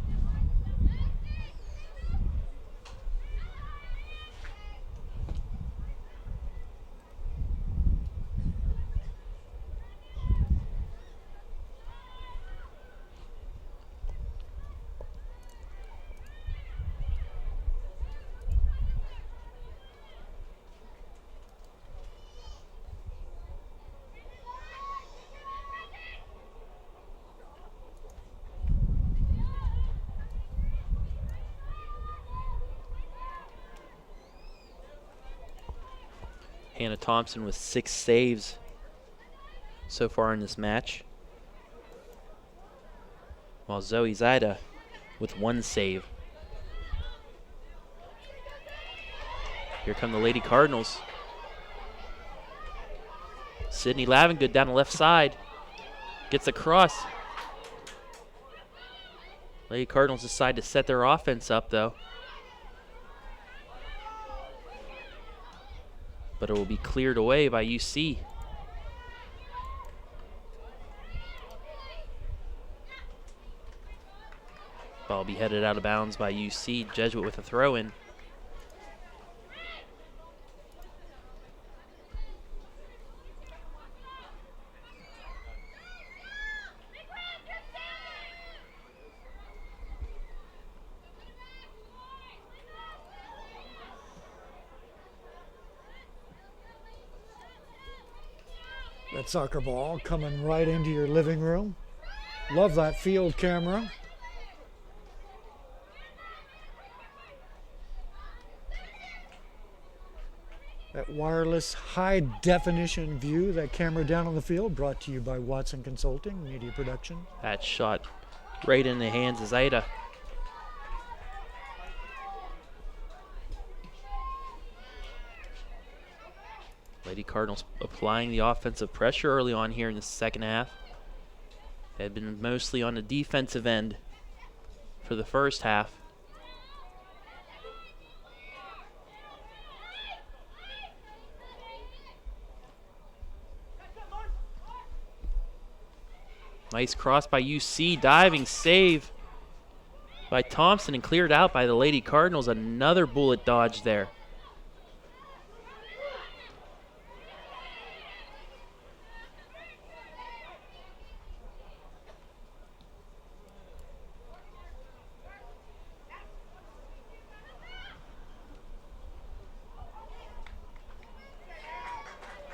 Hannah Thompson with 6 saves so far in this match, while Zoe Zaida with 1 save. Here come the Lady Cardinals. Sydney Lavengood down the left side, gets across. Lady Cardinals decide to set their offense up though. But it will be cleared away by UC. Ball will be headed out of bounds by UC. Jesuit with a throw in. That soccer ball coming right into your living room. Love that field camera. That wireless high-definition view, that camera down on the field, brought to you by Watson Consulting, Media Production. That shot right in the hands of Zaida. Lady Cardinals applying the offensive pressure early on here in the second half. Had been mostly on the defensive end for the first half. Nice cross by UC, diving save by Thompson and cleared out by the Lady Cardinals. Another bullet dodge there.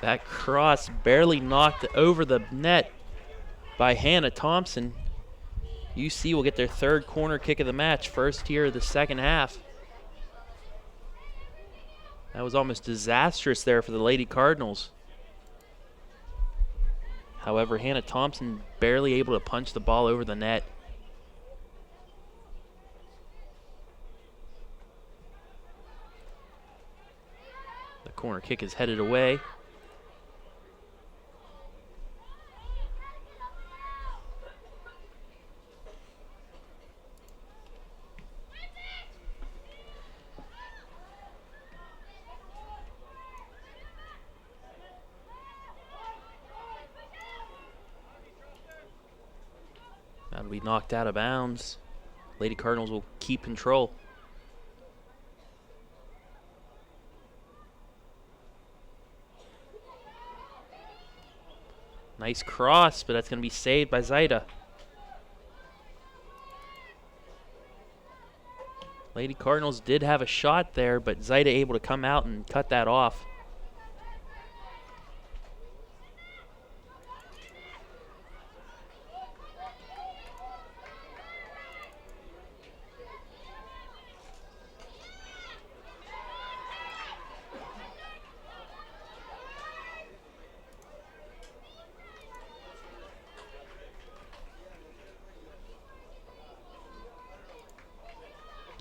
That cross barely knocked over the net by Hannah Thompson. UC will get their third corner kick of the match, first here of the second half. That was almost disastrous there for the Lady Cardinals. However, Hannah Thompson barely able to punch the ball over the net. The corner kick is headed away. That'll be knocked out of bounds. Lady Cardinals will keep control. Nice cross, but that's going to be saved by Zaida. Lady Cardinals did have a shot there, but Zaida able to come out and cut that off.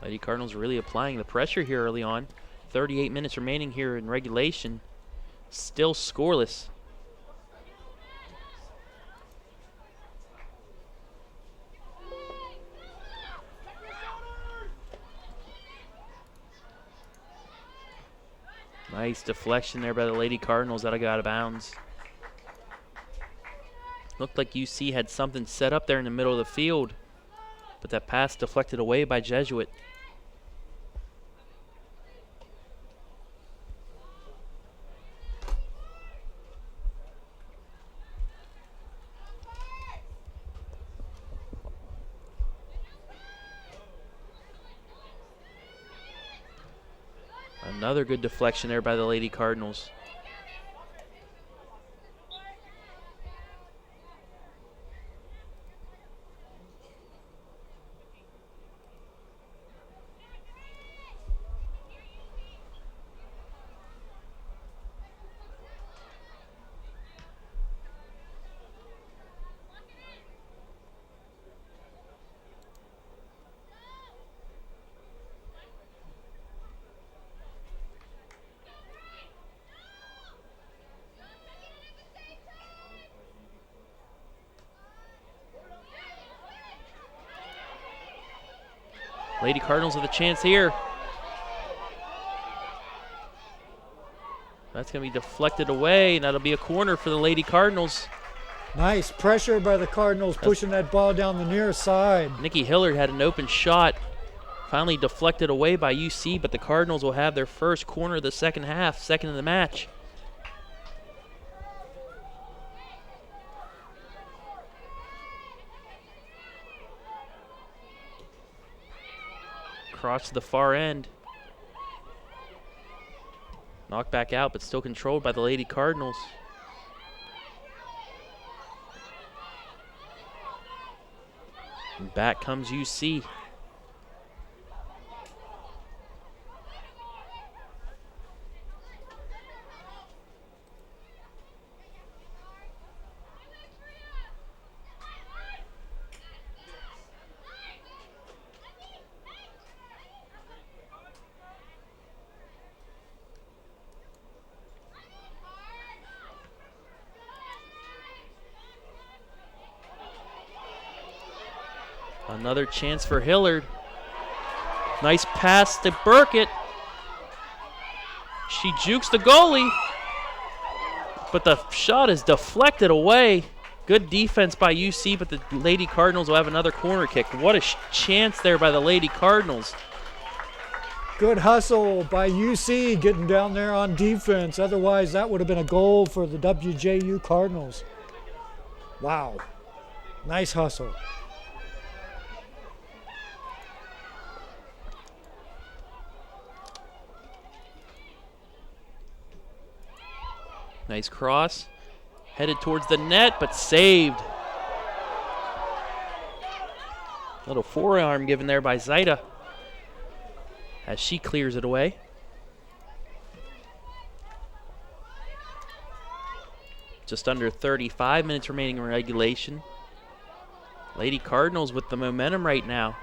Lady Cardinals really applying the pressure here early on. 38 minutes remaining here in regulation. Still scoreless. Nice deflection there by the Lady Cardinals. That'll go out of bounds. Looked like UC had something set up there in the middle of the field, but that pass deflected away by Jesuit. Another good deflection there by the Lady Cardinals. Lady Cardinals with a chance here. That's going to be deflected away, and that'll be a corner for the Lady Cardinals. Nice pressure by the Cardinals, pushing that ball down the near side. Nikki Hillard had an open shot, finally deflected away by UC, but the Cardinals will have their first corner of the second half, second of the match. Cross to the far end. Knocked back out, but still controlled by the Lady Cardinals. And back comes UC. Another chance for Hillard. Nice pass to Burkett. She jukes the goalie, but the shot is deflected away. Good defense by UC, but the Lady Cardinals will have another corner kick. What a chance there by the Lady Cardinals. Good hustle by UC getting down there on defense. Otherwise, that would have been a goal for the WJU Cardinals. Wow. Nice hustle. Nice cross. Headed towards the net, but saved. Little forearm given there by Zaida as she clears it away. Just under 35 minutes remaining in regulation. Lady Cardinals with the momentum right now.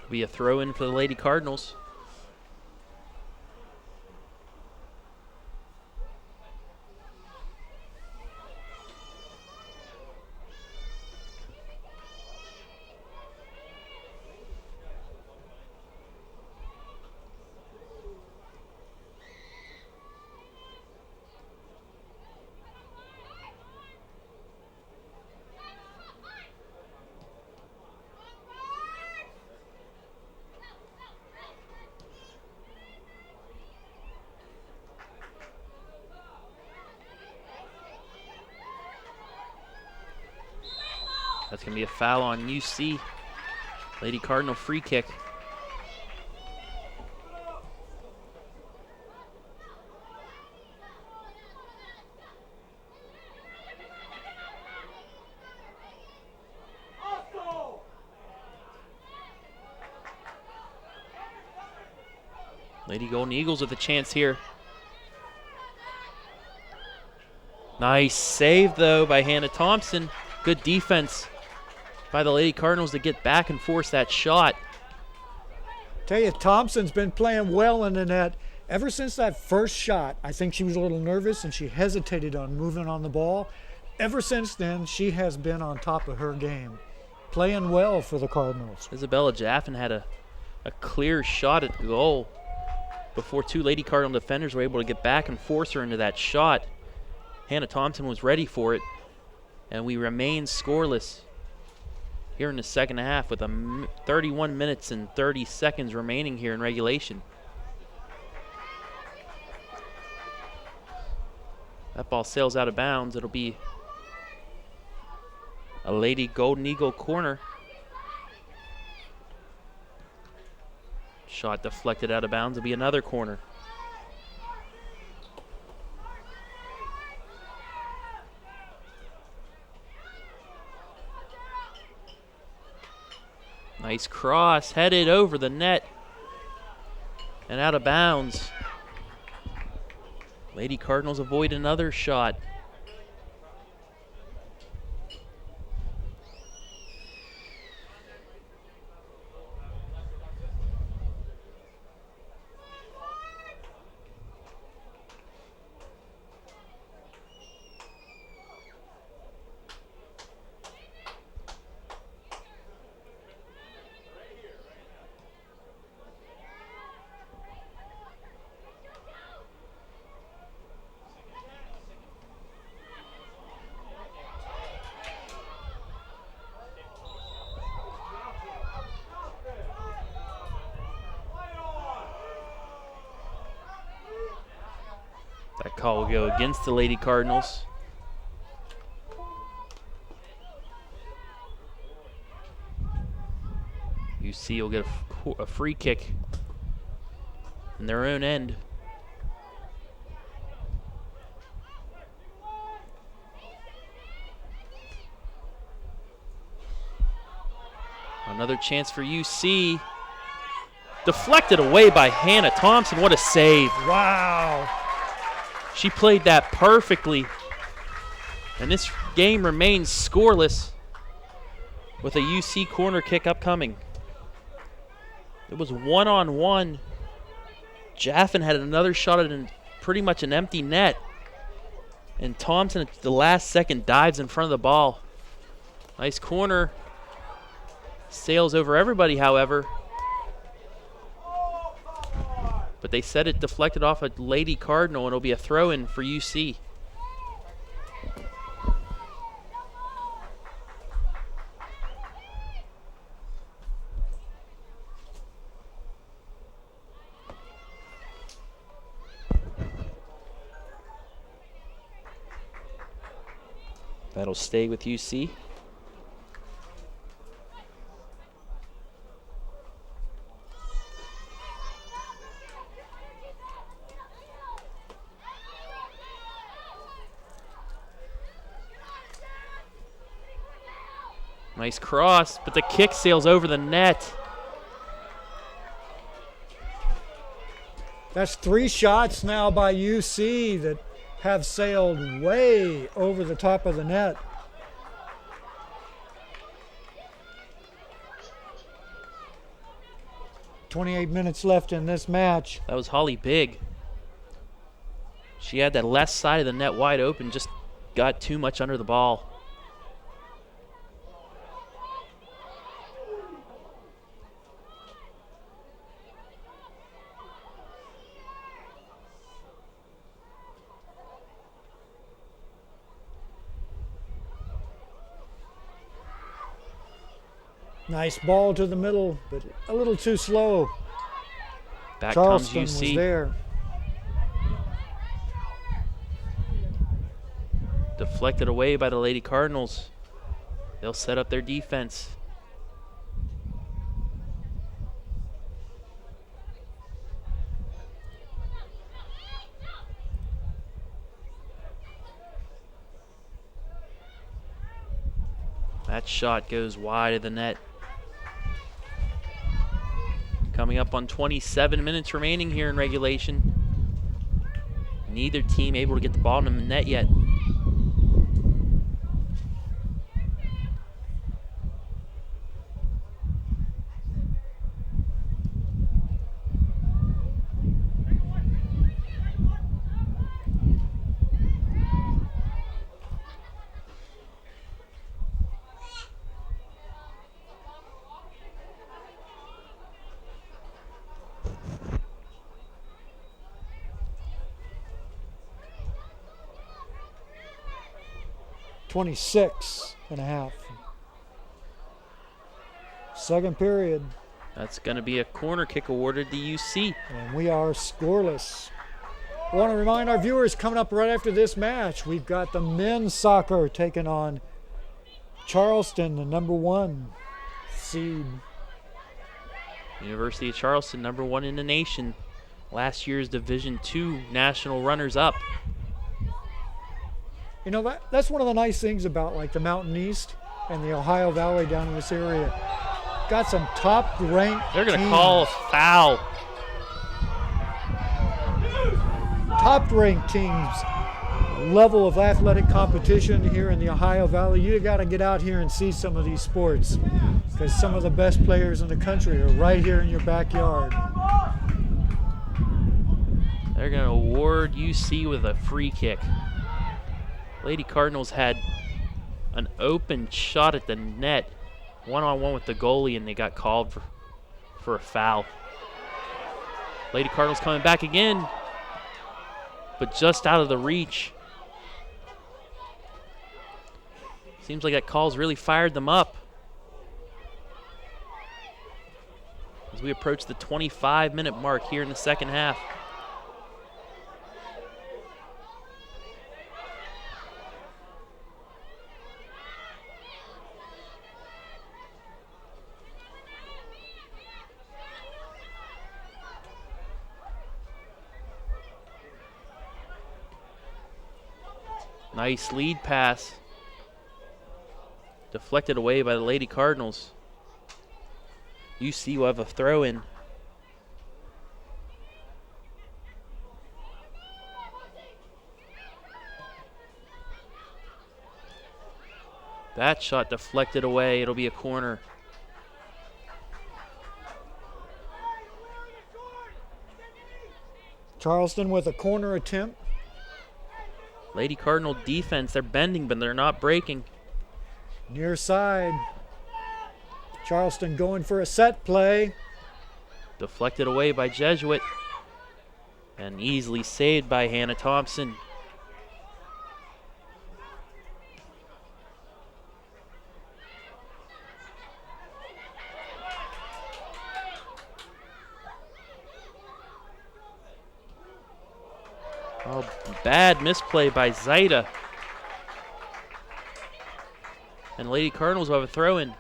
That'll be a throw in for the Lady Cardinals. That's going to be a foul on UC. Lady Cardinal free kick. Lady Golden Eagles with a chance here. Nice save, though, by Hannah Thompson. Good defense by the Lady Cardinals to get back and force that shot. Tell you, Thompson's been playing well in the net. Ever since that first shot, I think she was a little nervous and she hesitated on moving on the ball. Ever since then, she has been on top of her game. Playing well for the Cardinals. Isabella Jaffin had a clear shot at the goal before two Lady Cardinal defenders were able to get back and force her into that shot. Hannah Thompson was ready for it, and we remain scoreless here in the second half with 31 minutes and 30 seconds remaining here in regulation. That ball sails out of bounds. It'll be a Lady Golden Eagle corner. Shot deflected out of bounds. It'll be another corner. Nice cross, headed over the net and out of bounds. Lady Cardinals avoid another shot. call will go against the Lady Cardinals. UC will get a free kick in their own end. Another chance for UC. Deflected away by Hannah Thompson. What a save. Wow. She played that perfectly. And this game remains scoreless with a UC corner kick upcoming. It was one-on-one. Jaffin had another shot at pretty much an empty net. And Thompson at the last second dives in front of the ball. Nice corner. Sails over everybody, however. But they said it deflected off a Lady Cardinal, and it'll be a throw-in for UC. That'll stay with UC. Nice cross, but the kick sails over the net. That's 3 shots now by UC that have sailed way over the top of the net. "28 minutes left in this match." That was Holly Big. She had that left side of the net wide open, just got too much under the ball. Nice ball to the middle, but a little too slow. Back Charleston comes UC. was there. Deflected away by the Lady Cardinals. They'll set up their defense. That shot goes wide of the net. Coming up on 27 minutes remaining here in regulation. Neither team able to get the ball in the net yet. .26.5. Second period. That's going to be a corner kick awarded to UC. And we are scoreless. I want to remind our viewers, coming up right after this match, we've got the men's soccer taking on Charleston, the #1 seed. University of Charleston, #1 in the nation. Last year's Division II national runners-up. You know, that's one of the nice things about like the Mountain East and the Ohio Valley down in this area. Got some top-ranked They're going to call a foul. Top-ranked teams, level of athletic competition here in the Ohio Valley. You got to get out here and see some of these sports because some of the best players in the country are right here in your backyard. They're going to award UC with a free kick. Lady Cardinals had an open shot at the net, one-on-one with the goalie, and they got called for a foul. Lady Cardinals coming back again, but just out of the reach. Seems like that call's really fired them up. As we approach the 25-minute mark here in the second half. Nice lead pass. Deflected away by the Lady Cardinals. UC will have a throw in. That shot deflected away. It'll be a corner. Charleston with a corner attempt. Lady Cardinal defense, they're bending, but they're not breaking. Near side. Charleston going for a set play. Deflected away by Jesuit. And easily saved by Hannah Thompson. Oh, bad misplay by Zaida. And Lady Cardinals will have a throw-in.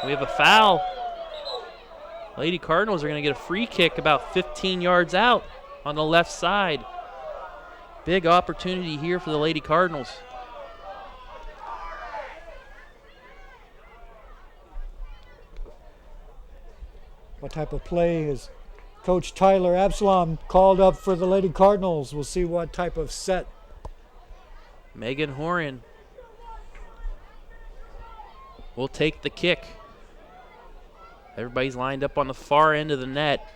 We have a foul. Lady Cardinals are going to get a free kick about 15 yards out on the left side. Big opportunity here for the Lady Cardinals. What type of play is Coach Tyler Absalom called up for the Lady Cardinals? We'll see what type of set. Megan Horan will take the kick. Everybody's lined up on the far end of the net.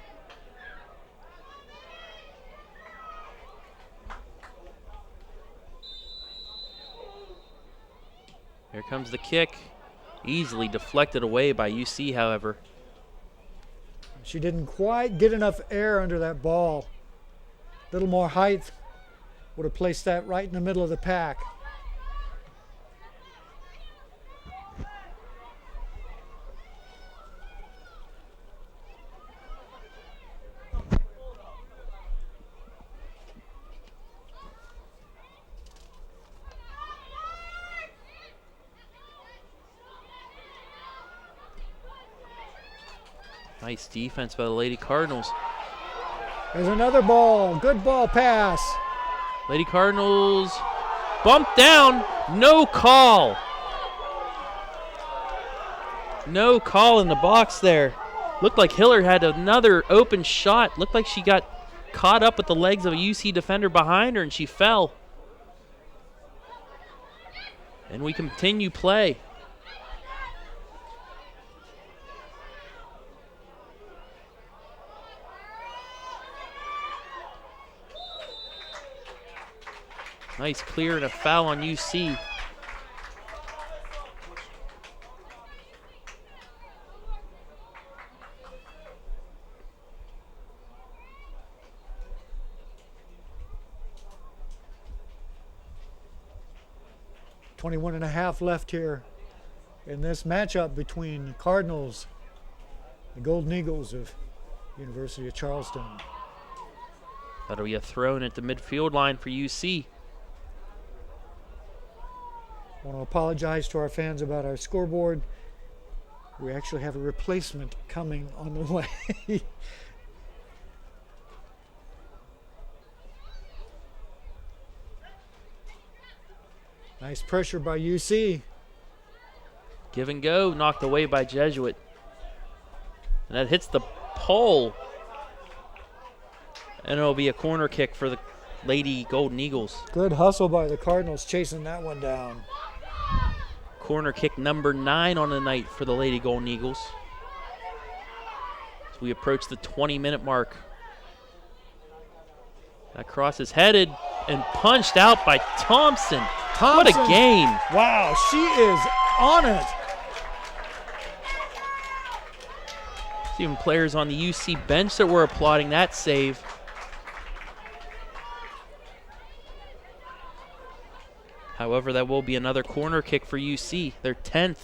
Here comes the kick. Easily deflected away by UC, however. She didn't quite get enough air under that ball. A little more height would have placed that right in the middle of the pack. Nice defense by the Lady Cardinals. There's another ball. Good ball pass. Lady Cardinals bumped down. No call. No call in the box there. Looked like Hiller had another open shot. Looked like she got caught up with the legs of a UC defender behind her and she fell. And we continue play. Nice clear and a foul on UC. .21.5 left here in this matchup between the Cardinals, the Golden Eagles of University of Charleston. That'll be a throw in at the midfield line for UC. I want to apologize to our fans about our scoreboard. We actually have a replacement coming on the way. Nice pressure by UC. Give and go, knocked away by Jesuit. And that hits the pole. And it'll be a corner kick for the Lady Golden Eagles. Good hustle by the Cardinals chasing that one down. Corner kick number 9 on the night for the Lady Golden Eagles. As we approach the 20-minute mark. That cross is headed and punched out by Thompson. What a game. Wow, she is on it. There's even players on the UC bench that were applauding that save. However, that will be another corner kick for UC, their 10th.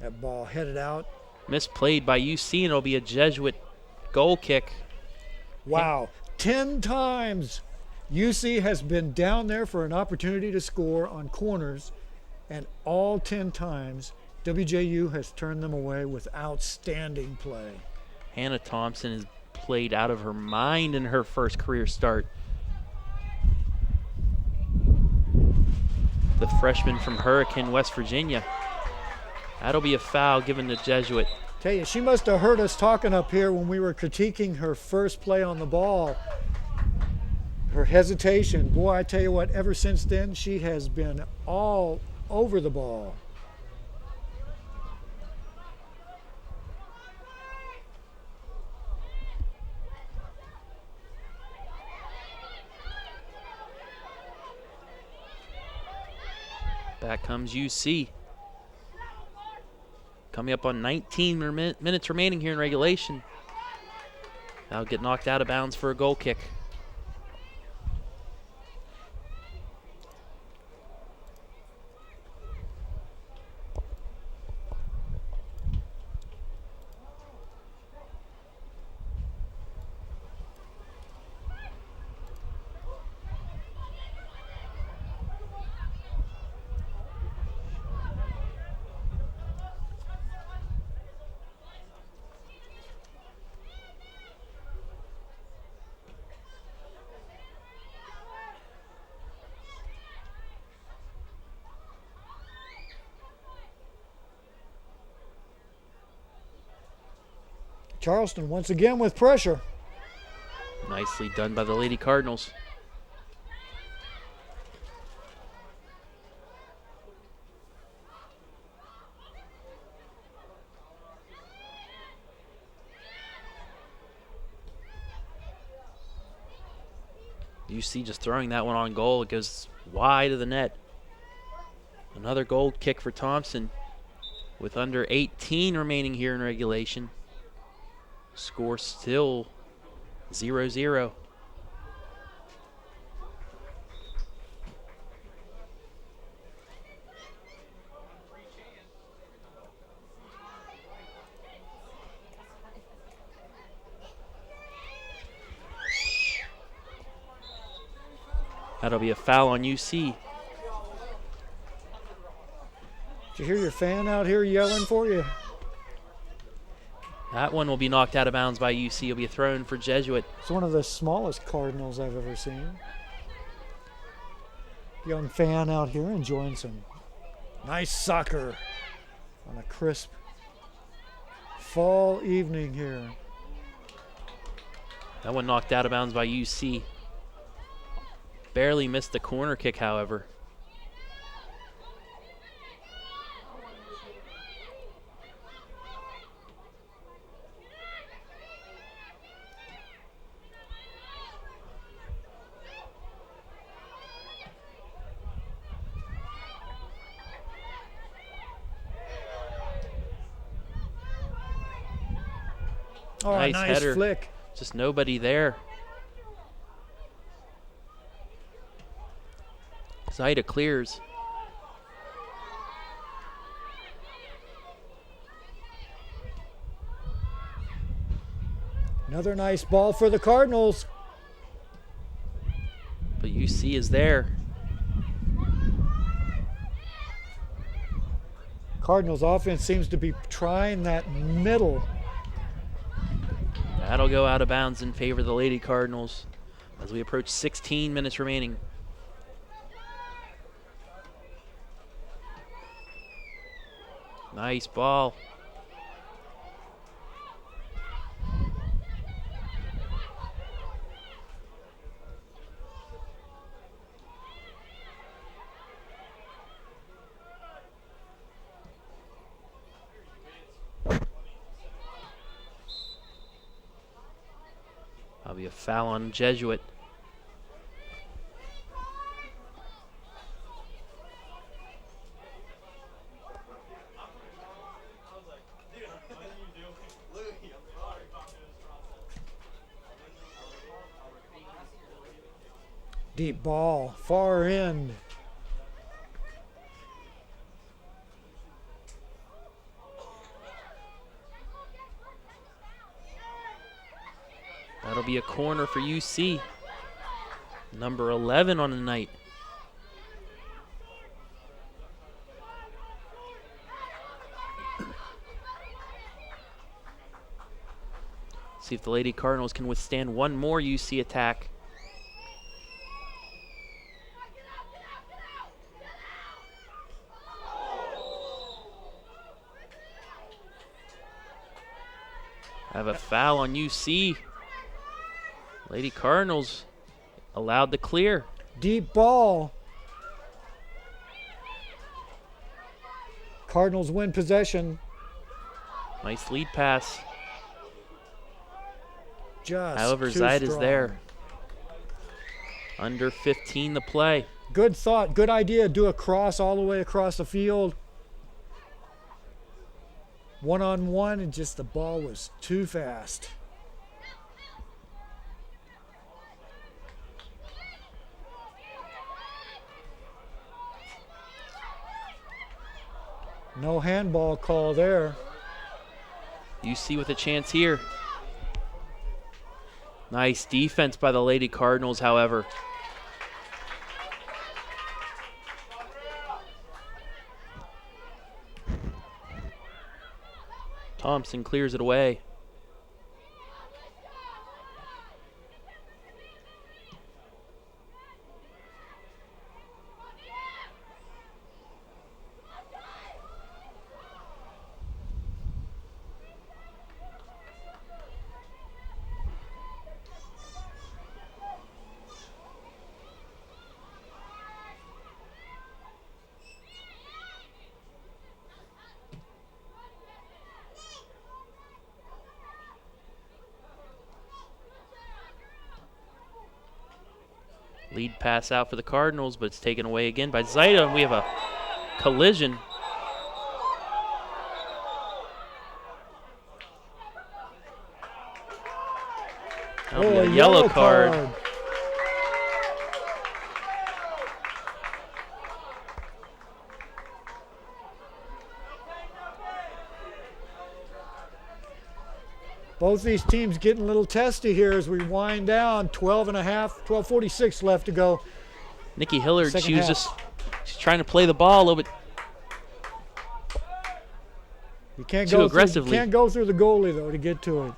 That ball headed out. Misplayed by UC, and it'll be a Jesuit goal kick. Wow, 10 times UC has been down there for an opportunity to score on corners, and all 10 times WJU has turned them away with outstanding play. Hannah Thompson has played out of her mind in her first career start. The freshman from Hurricane, West Virginia. That'll be a foul given to Jesuit. Tell you, she must have heard us talking up here when we were critiquing her first play on the ball. Her hesitation. Boy, I tell you what, ever since then, she has been all over the ball. Back comes UC. Coming up on 19 minutes remaining here in regulation. That'll get knocked out of bounds for a goal kick. Charleston once again with pressure. Nicely done by the Lady Cardinals. UC just throwing that one on goal. It goes wide of the net. Another goal kick for Thompson with under 18 remaining here in regulation. Score still 0-0. That'll be a foul on UC. Did you hear your fan out here yelling for you? That one will be knocked out of bounds by UC. It'll be a throw in for Jesuit. It's one of the smallest Cardinals I've ever seen. Young fan out here enjoying some nice soccer on a crisp fall evening here. That one knocked out of bounds by UC. Barely missed the corner kick, however. Oh, nice nice header. Flick. Just nobody there. Zaida clears. Another nice ball for the Cardinals. But UC is there. Cardinals offense seems to be trying that middle. That'll go out of bounds in favor of the Lady Cardinals as we approach 16 minutes remaining. Nice ball. That'll be a foul on Jesuit. Deep ball, far end. That'll be a corner for UC. Number 11 on the night. See if the Lady Cardinals can withstand one more UC attack. Have a foul on UC. Lady Cardinals allowed the clear. Deep ball. Cardinals win possession. Nice lead pass. However, Zeit is there. Under 15 to play. Good thought, good idea. Do a cross all the way across the field. One-on-one, and just the ball was too fast. No handball call there. UC with a chance here. Nice defense by the Lady Cardinals, however. Thompson clears it away. Lead pass out for the Cardinals, but it's taken away again by Zaida, and we have a collision. That'll be a yellow card. Both these teams getting a little testy here as we wind down. 12:46 left to go. Nikki Hillard, Second she's half. trying to play the ball a little bit You can't too go aggressively. Can't go through the goalie though to get to it.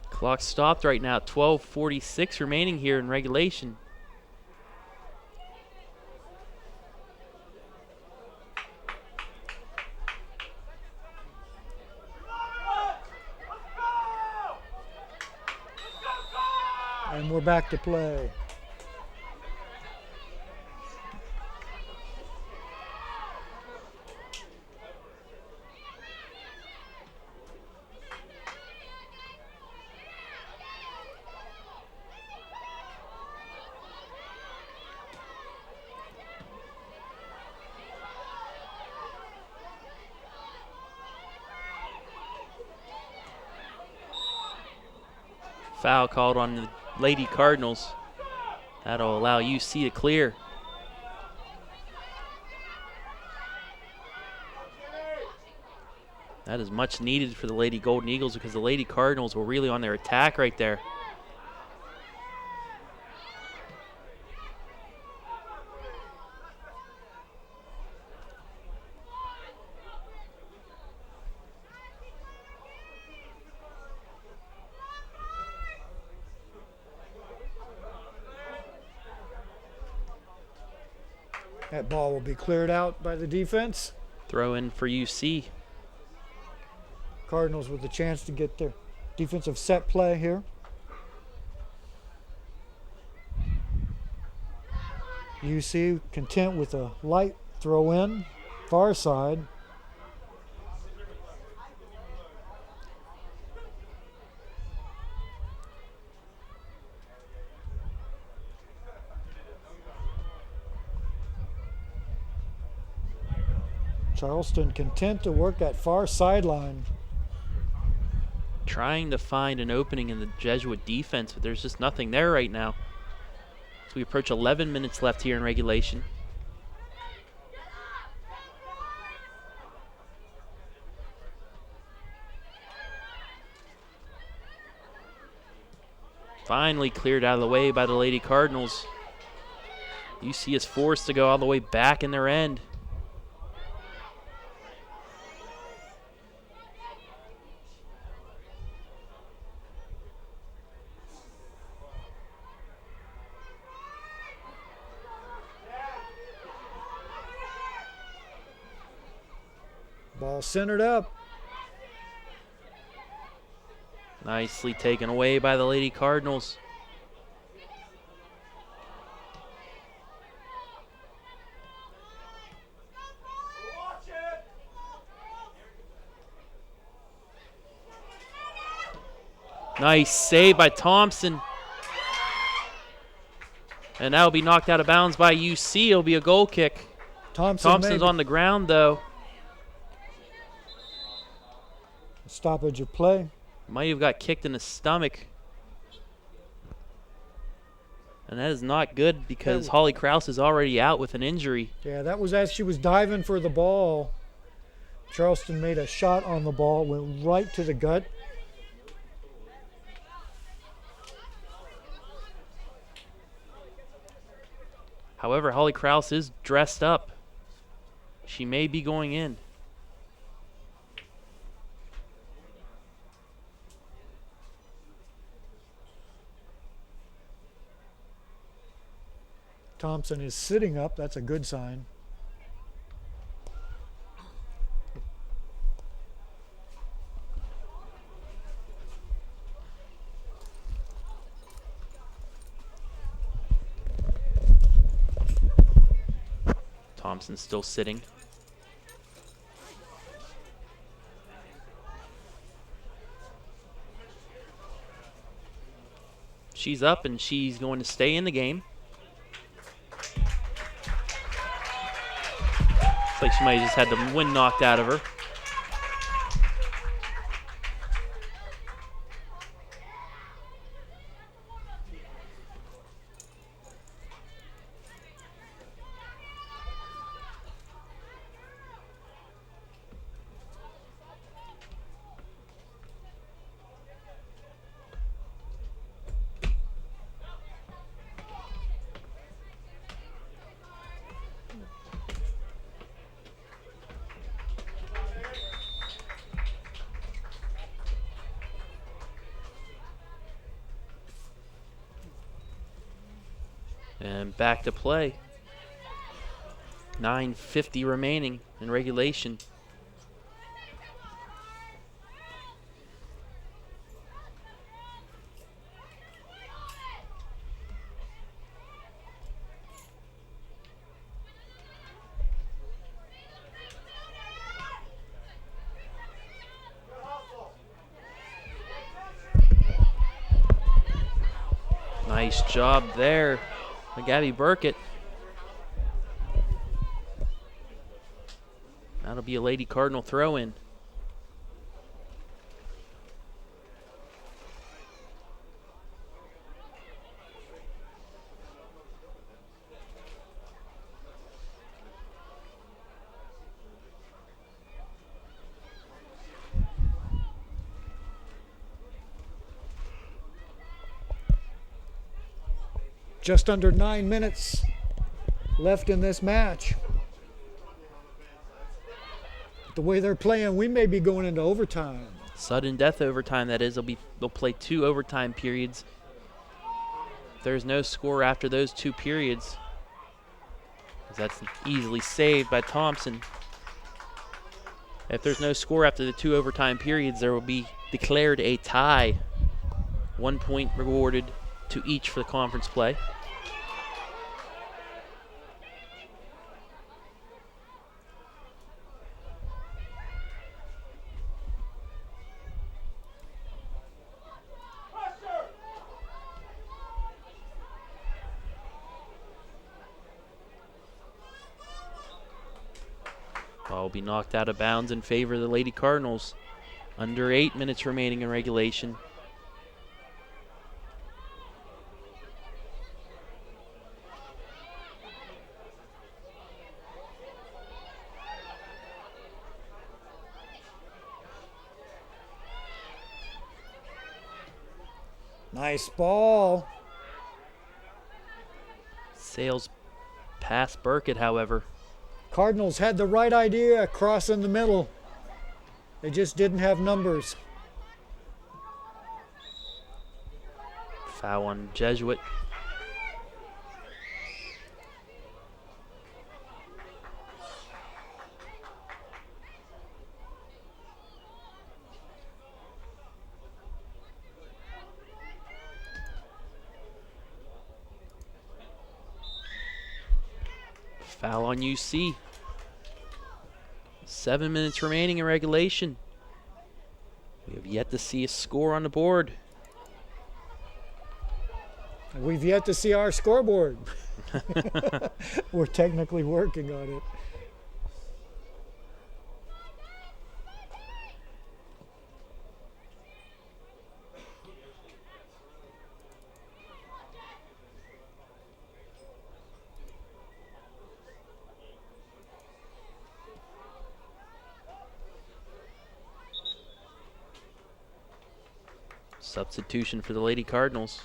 Clock stopped right now. 12:46 remaining here in regulation. And we're back to play. Foul called on the Lady Cardinals. That'll allow UC to clear. That is much needed for the Lady Golden Eagles because the Lady Cardinals were really on their attack right there. That ball will be cleared out by the defense. Throw in for UC. Cardinals with a chance to get their defensive set play here. UC content with a light throw in, far side. Charleston content to work that far sideline. Trying to find an opening in the Jesuit defense, but there's just nothing there right now. So we approach 11 minutes left here in regulation. Finally cleared out of the way by the Lady Cardinals. UC is forced to go all the way back in their end. Ball centered up. Nicely taken away by the Lady Cardinals. Nice save by Thompson. And that'll be knocked out of bounds by UC. It'll be a goal kick. Thompson's on the ground, though. Stoppage of play. Might have got kicked in the stomach. And that is not good because Holly Krause is already out with an injury. Yeah, that was as she was diving for the ball. Charleston made a shot on the ball, went right to the gut. However, Holly Krause is dressed up. She may be going in. Thompson is sitting up. That's a good sign. Thompson's still sitting. She's up and she's going to stay in the game. Looks like she might have just had the wind knocked out of her. And back to play. 9:50 remaining in regulation. Nice job there. Gabby Burkett. That'll be a Lady Cardinal throw-in. Just under 9 minutes left in this match. The way they're playing, we may be going into overtime. Sudden death overtime, that is. They'll play 2 overtime periods. If there's no score after those 2 periods, that's easily saved by Thompson. If there's no score after the 2 overtime periods, there will be declared a tie. 1 point rewarded to each for the conference play. Ball will be knocked out of bounds in favor of the Lady Cardinals. Under 8 minutes remaining in regulation. Nice ball. Sails Past Burkett, however. Cardinals had the right idea, crossing the middle. They just didn't have numbers. Foul on Jesuit. Foul on UC. 7 minutes remaining in regulation. We have yet to see a score on the board. We've yet to see our scoreboard. We're technically working on it. Substitution for the Lady Cardinals.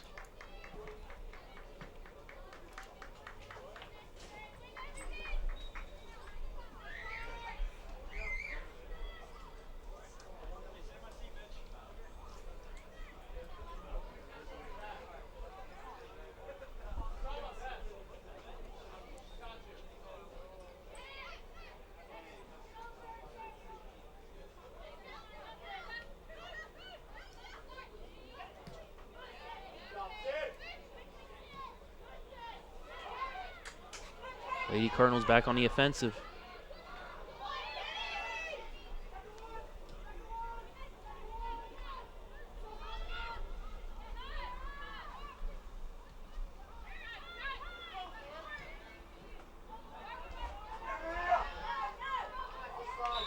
Lady Cardinals back on the offensive.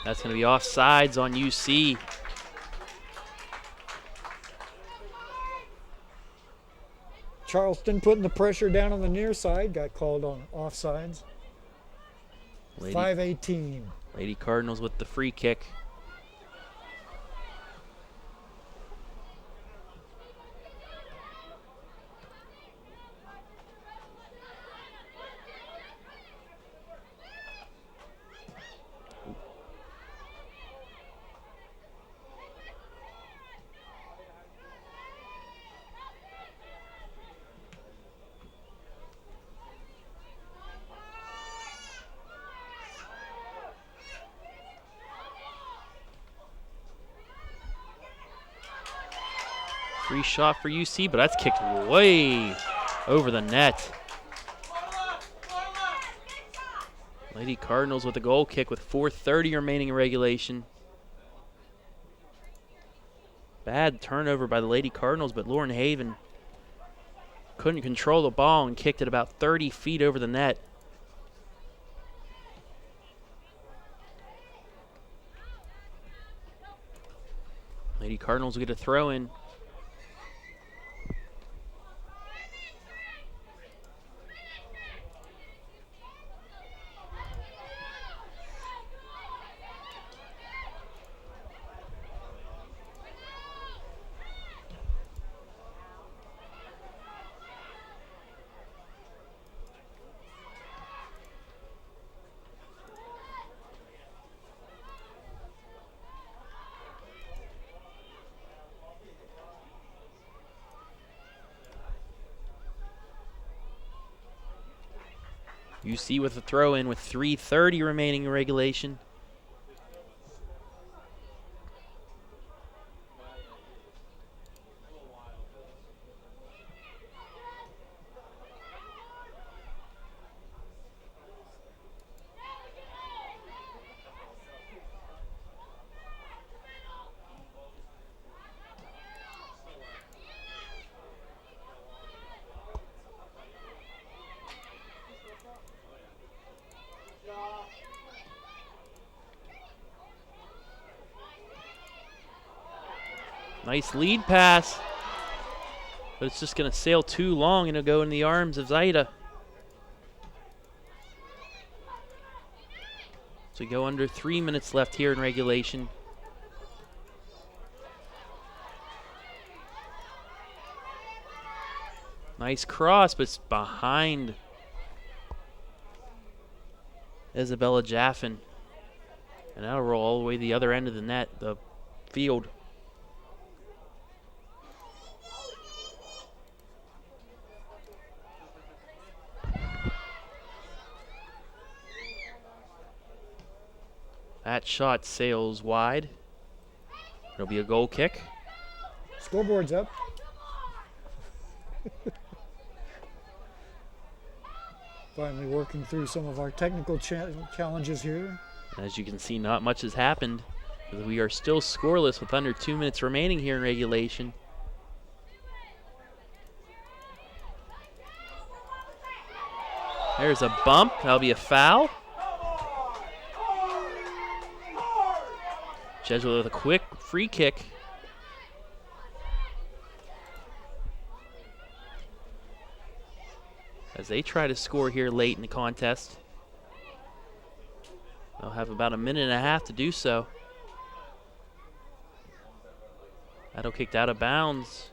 That's going to be offsides on UC. Charleston putting the pressure down on the near side, got called on offsides. 5:18. Lady Cardinals with the free kick. Free shot for UC, but that's kicked way over the net. Lady Cardinals with a goal kick with 4:30 remaining in regulation. Bad turnover by the Lady Cardinals, but Lauren Haven couldn't control the ball and kicked it about 30 feet over the net. Lady Cardinals will get a throw in. UC with a throw in with 3:30 remaining in regulation. Nice lead pass, but it's just going to sail too long and it'll go in the arms of Zaida. So we go under 3 minutes left here in regulation. Nice cross, but it's behind Isabella Jaffin. And that'll roll all the way to the other end of the net, the field. That shot sails wide. It'll be a goal kick. Scoreboard's up. Finally working through some of our technical challenges here. As you can see, not much has happened. We are still scoreless with under 2 minutes remaining here in regulation. There's a bump. That'll be a foul. Jesuit with a quick free kick. As they try to score here late in the contest. They'll have about a minute and a half to do so. That'll kicked out of bounds.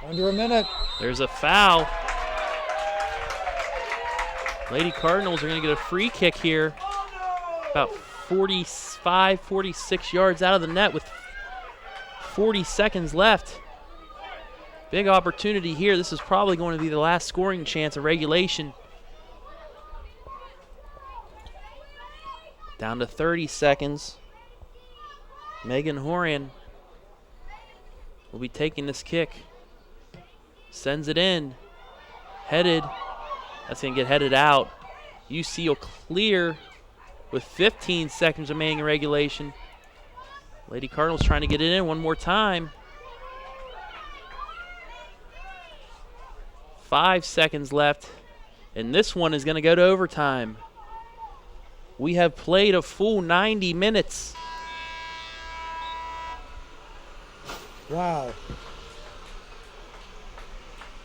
Under a minute. There's a foul. Lady Cardinals are going to get a free kick here. About 45, 46 yards out of the net with 40 seconds left. Big opportunity here. This is probably going to be the last scoring chance of regulation. Down to 30 seconds. Megan Horan will be taking this kick. Sends it in. Headed. That's going to get headed out. UC will clear with 15 seconds remaining in regulation. Lady Cardinals trying to get it in one more time. 5 seconds left. And this one is going to go to overtime. We have played a full 90 minutes. Wow.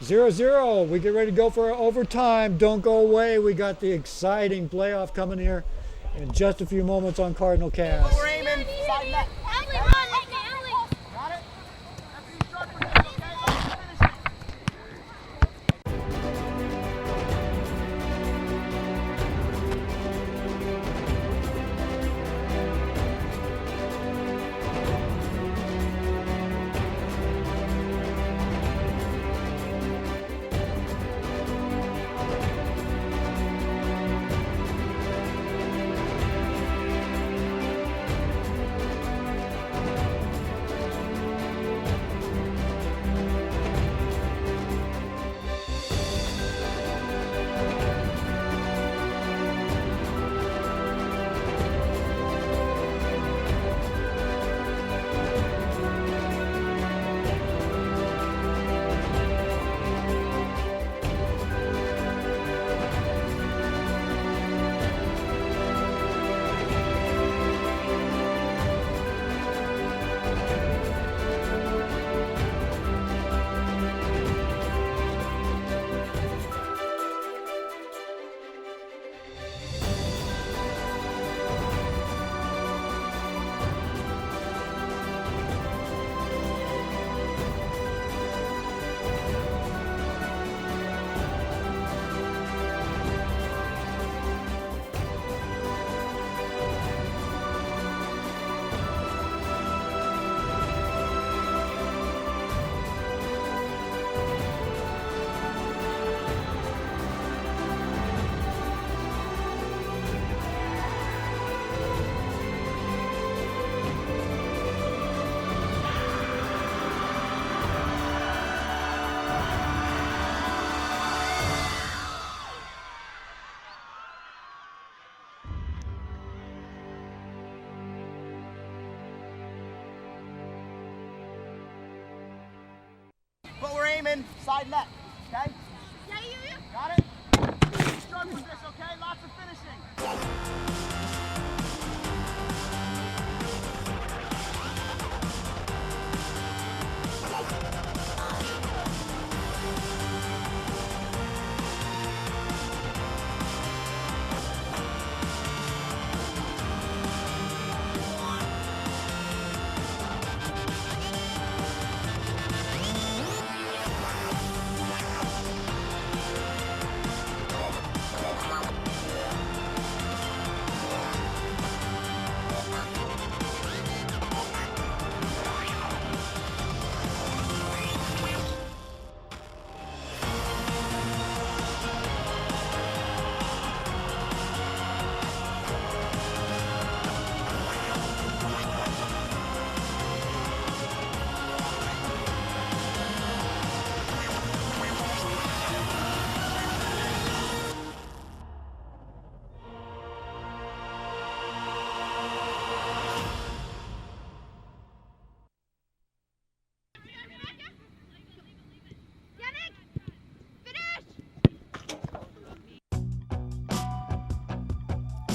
0-0. We get ready to go for overtime. Don't go away. We got the exciting playoff coming here in just a few moments on Cardinal Cast. We're aiming. Side net. Emily, run, Emily. Got it? That's the instructor. Okay, let's finish it. But we're aiming side net. Okay? Yeah. Got it? start with this, okay? Lots of finishing.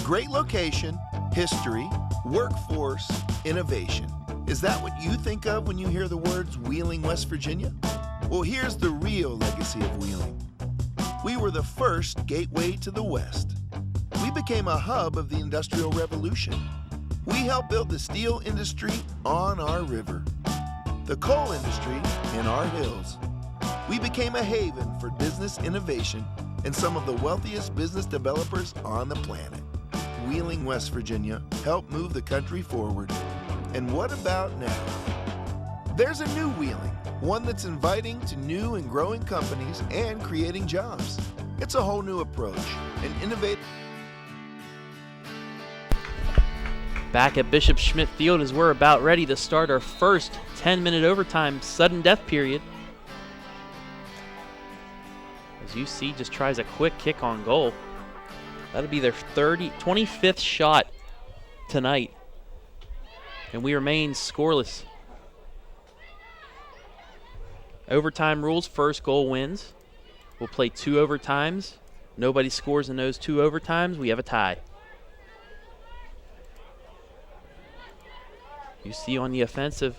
Great location, history, workforce, innovation. Is that what you think of when you hear the words Wheeling, West Virginia? Well, here's the real legacy of Wheeling. We were the first gateway to the West. We became a hub of the Industrial Revolution. We helped build the steel industry on our river, the coal industry in our hills. We became a haven for business innovation and some of the wealthiest business developers on the planet. Wheeling, West Virginia helped move the country forward. And what about now? There's a new Wheeling, one that's inviting to new and growing companies and creating jobs. It's a whole new approach, an innovative. Back at Bishop Schmidt Field as we're about ready to start our first 10-minute overtime sudden death period. As UC just tries a quick kick on goal. That'll be their 25th shot tonight. And we remain scoreless. Overtime rules, first goal wins. We'll play 2 overtimes. Nobody scores in those 2 overtimes. We have a tie. You see on the offensive.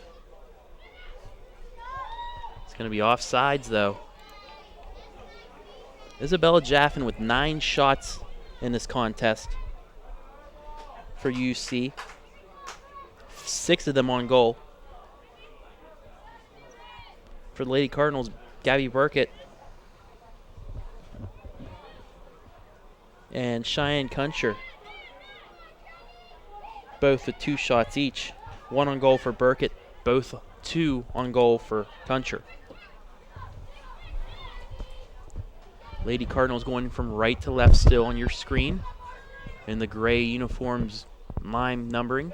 It's going to be offsides, though. Isabella Jaffin with 9 shots in this contest for UC. 6 of them on goal. For the Lady Cardinals, Gabby Burkett and Cheyenne Kuncher, both with 2 shots each. 1 on goal for Burkett, both 2 on goal for Kuncher. Lady Cardinals going from right to left still on your screen in the gray uniforms lime numbering.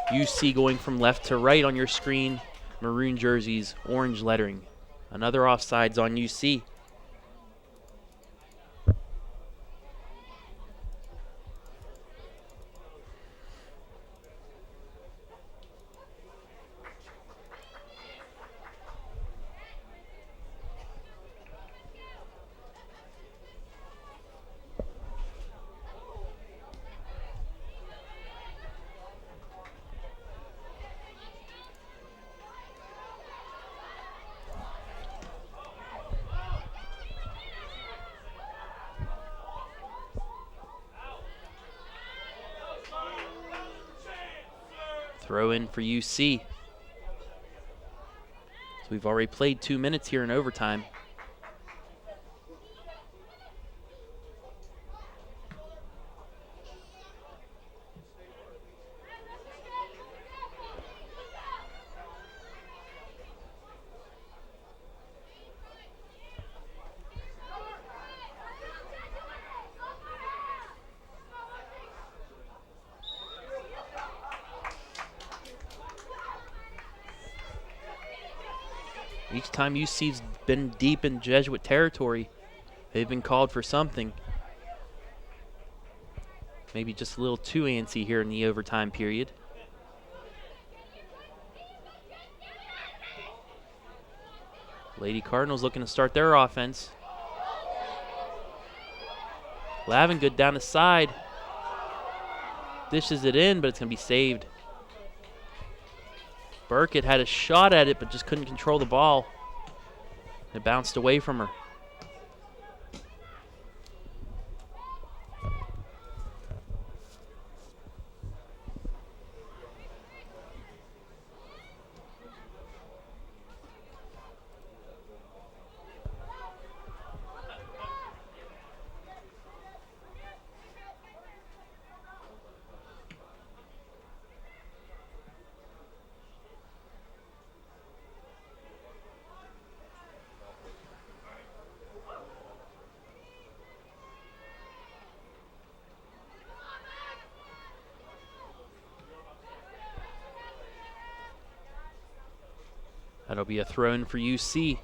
UC going from left to right on your screen, maroon jerseys, orange lettering. Another offsides on UC. Throw in for UC. So we've already played 2 minutes here in overtime. Each time UC's been deep in Jesuit territory, they've been called for something. Maybe just a little too antsy here in the overtime period. Lady Cardinals looking to start their offense. Lavengood down the side. Dishes it in, but it's going to be saved. Burkett had a shot at it, but just couldn't control the ball. It bounced away from her. That'll be a throw in for UC.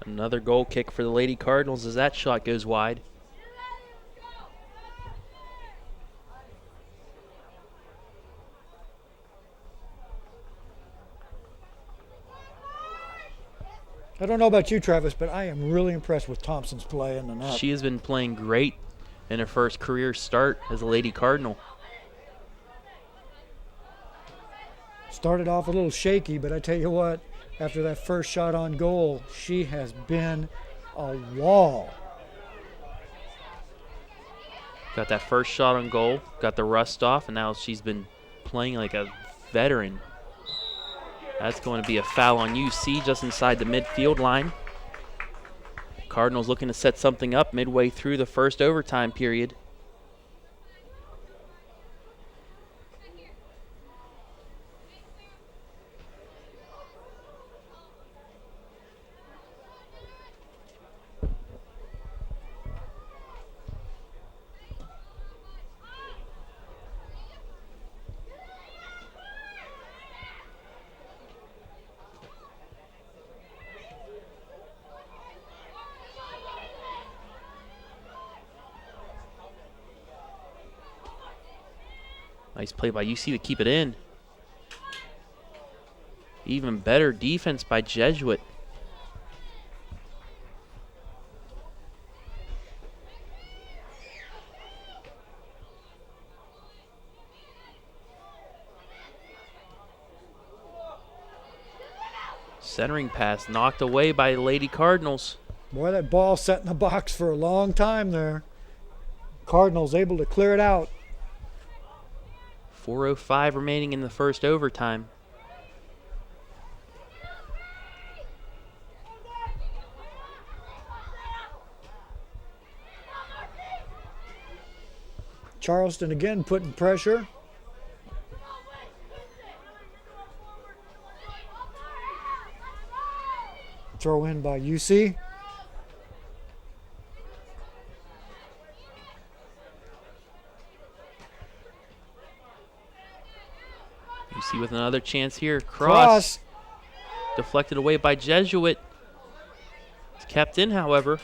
Another goal kick for the Lady Cardinals as that shot goes wide. I don't know about you, Travis, but I am really impressed with Thompson's play in the net. She has been playing great in her first career start as a Lady Cardinal. Started off a little shaky, but I tell you what, after that first shot on goal, she has been a wall. Got that first shot on goal, got the rust off, and now she's been playing like a veteran. That's going to be a foul on UC just inside the midfield line. Cardinals looking to set something up midway through the first overtime period. Nice play by UC to keep it in. Even better defense by Jesuit. Centering pass knocked away by the Lady Cardinals. Boy, that ball sat in the box for a long time there. Cardinals able to clear it out. 4:05 remaining in the first overtime. Charleston again putting pressure. Throw in by UC. UC with another chance here. Cross. Deflected away by Jesuit. It's kept in, however.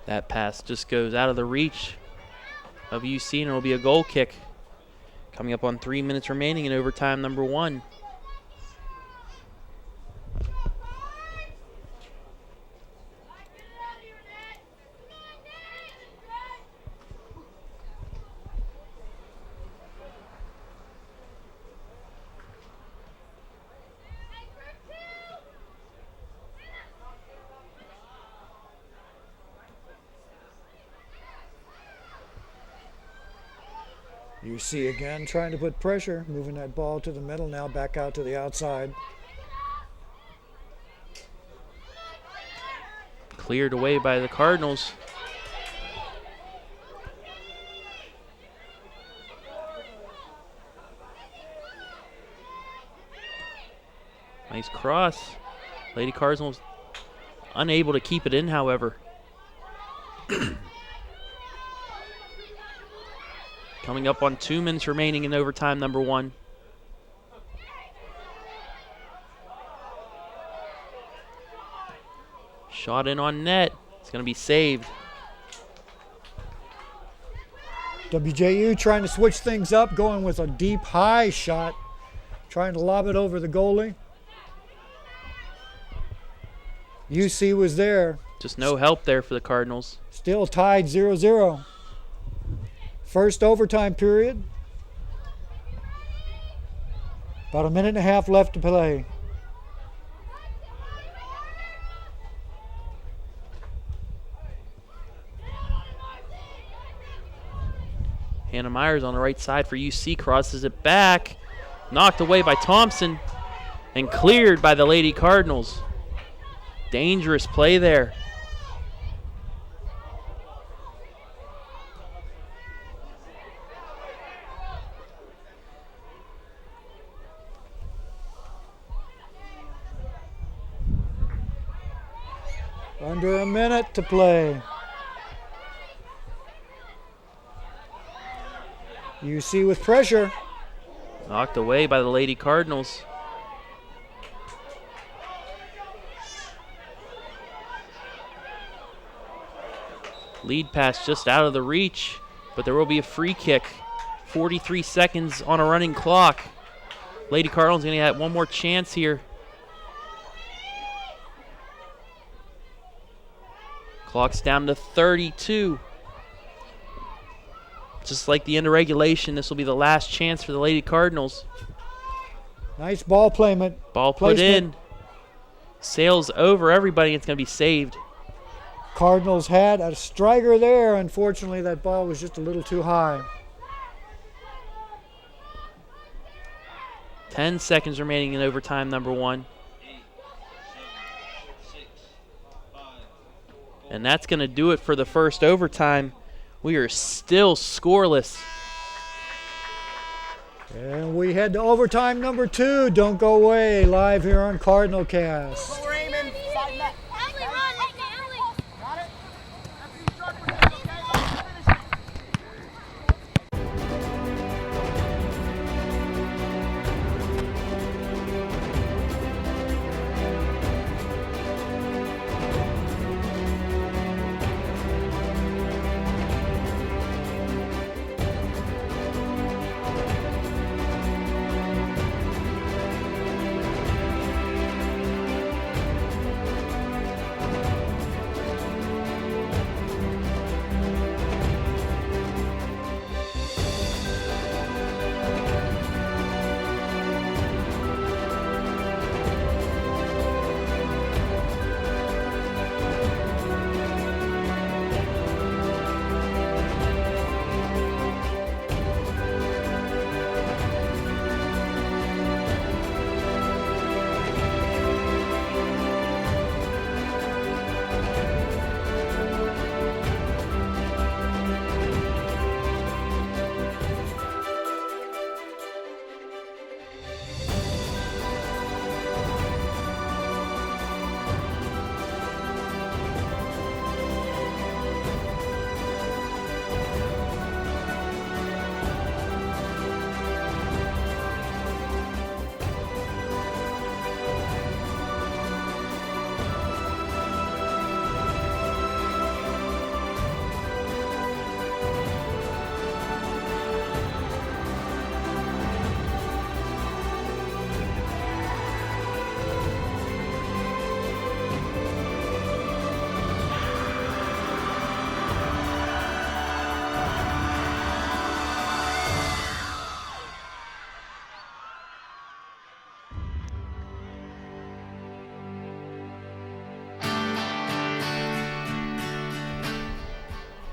That pass just goes out of the reach of UC, and it'll be a goal kick. Coming up on 3 minutes remaining in overtime number 1. UC again trying to put pressure, moving that ball to the middle, now back out to the outside. Cleared away by the Cardinals. Nice cross. Lady Cardinals unable to keep it in, however. Coming up on 2 minutes remaining in overtime number 1. Shot in on net. It's going to be saved. WJU trying to switch things up, going with a deep high shot, trying to lob it over the goalie. UC was there. Just no help there for the Cardinals. Still tied 0-0. First overtime period. About a minute and a half left to play. Hannah Myers on the right side for UC, crosses it back. Knocked away by Thompson and cleared by the Lady Cardinals. Dangerous play there. Under a minute to play. UC with pressure. Knocked away by the Lady Cardinals. Lead pass just out of the reach, but there will be a free kick. 43 seconds on a running clock. Lady Cardinals going to have one more chance here. Clock's down to 32. Just like the end of regulation, this will be the last chance for the Lady Cardinals. Nice ball placement. Ball put in. Sails over everybody. It's going to be saved. Cardinals had a striker there. Unfortunately, that ball was just a little too high. 10 seconds remaining in overtime, number 1. And that's going to do it for the first overtime. We are still scoreless. And we head to overtime number 2. Don't go away. Live here on Cardinal Cast.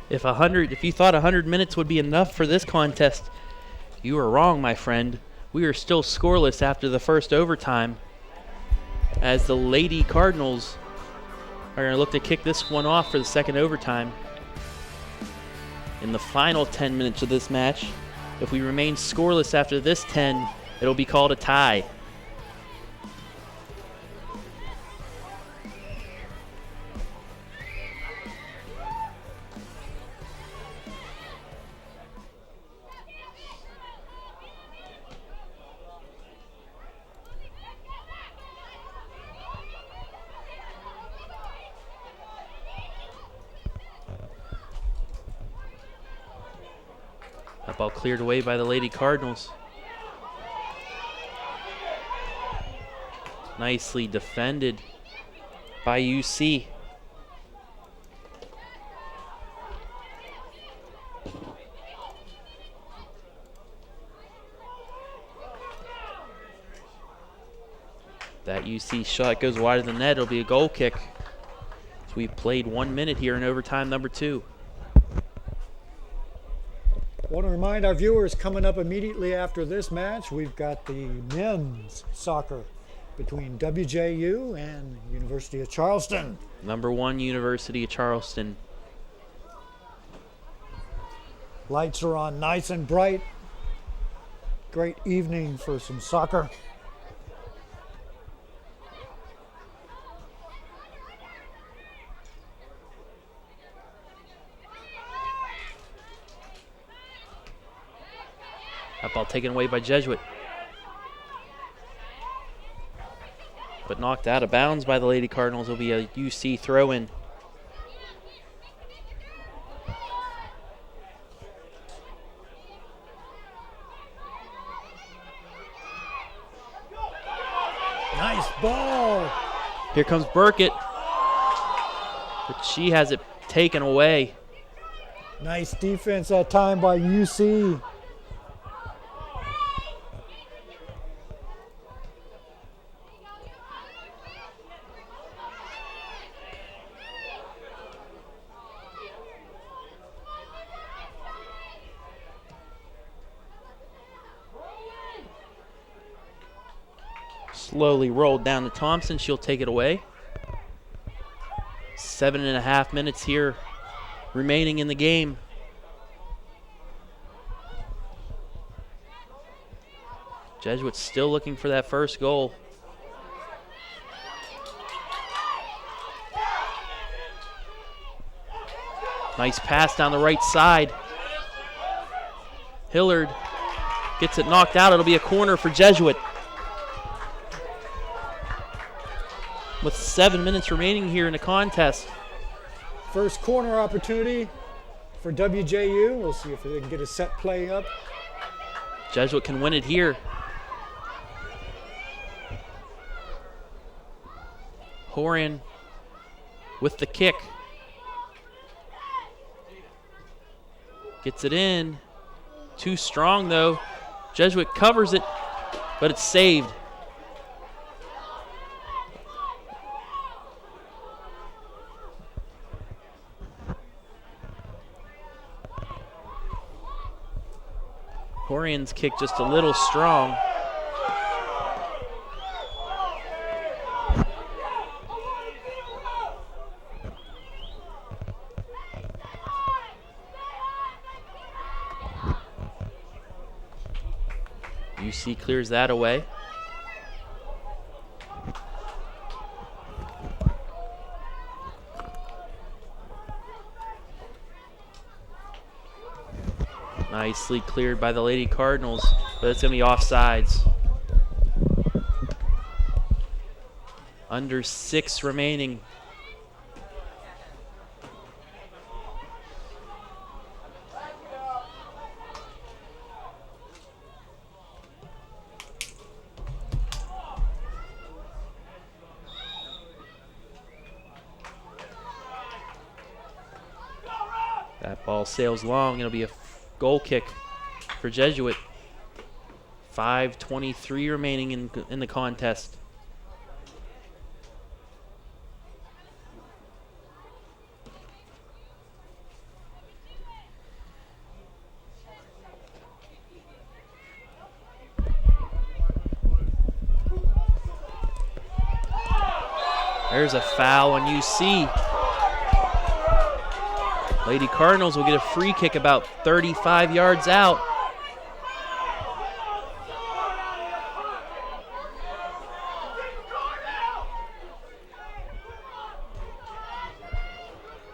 If you thought 100 minutes would be enough for this contest, you were wrong, my friend. We are still scoreless after the first overtime, as the Lady Cardinals are going to look to kick this one off for the second overtime. In the final 10 minutes of this match, if we remain scoreless after this 10, it'll be called a tie. That ball cleared away by the Lady Cardinals. Nicely defended by UC. That UC shot goes wide of the net. It'll be a goal kick. So we've played 1 minute here in overtime number 2. I want to remind our viewers, coming up immediately after this match, we've got the men's soccer between WJU and University of Charleston. Number 1, University of Charleston. Lights are on nice and bright. Great evening for some soccer. That ball taken away by Jesuit. But knocked out of bounds by the Lady Cardinals. Will be a UC throw-in. Nice ball. Here comes Burkett. But she has it taken away. Nice defense that time by UC. Slowly rolled down to Thompson. She'll take it away. 7.5 minutes here remaining in the game. Jesuits still looking for that first goal. Nice pass down the right side. Hillard gets it knocked out. It'll be a corner for Jesuit. With 7 minutes remaining here in the contest. First corner opportunity for WJU. We'll see if they can get a set play up. Jesuit can win it here. Horan with the kick. Gets it in. Too strong though. Jesuit covers it, but it's saved. Horian's kick just a little strong. UC clears that away. Nicely cleared by the Lady Cardinals, but it's going to be offsides. Under 6 remaining. That ball sails long. It'll be a goal kick for Jesuit. 5:23 remaining in the contest. There's a foul on UC. Lady Cardinals will get a free kick about 35 yards out.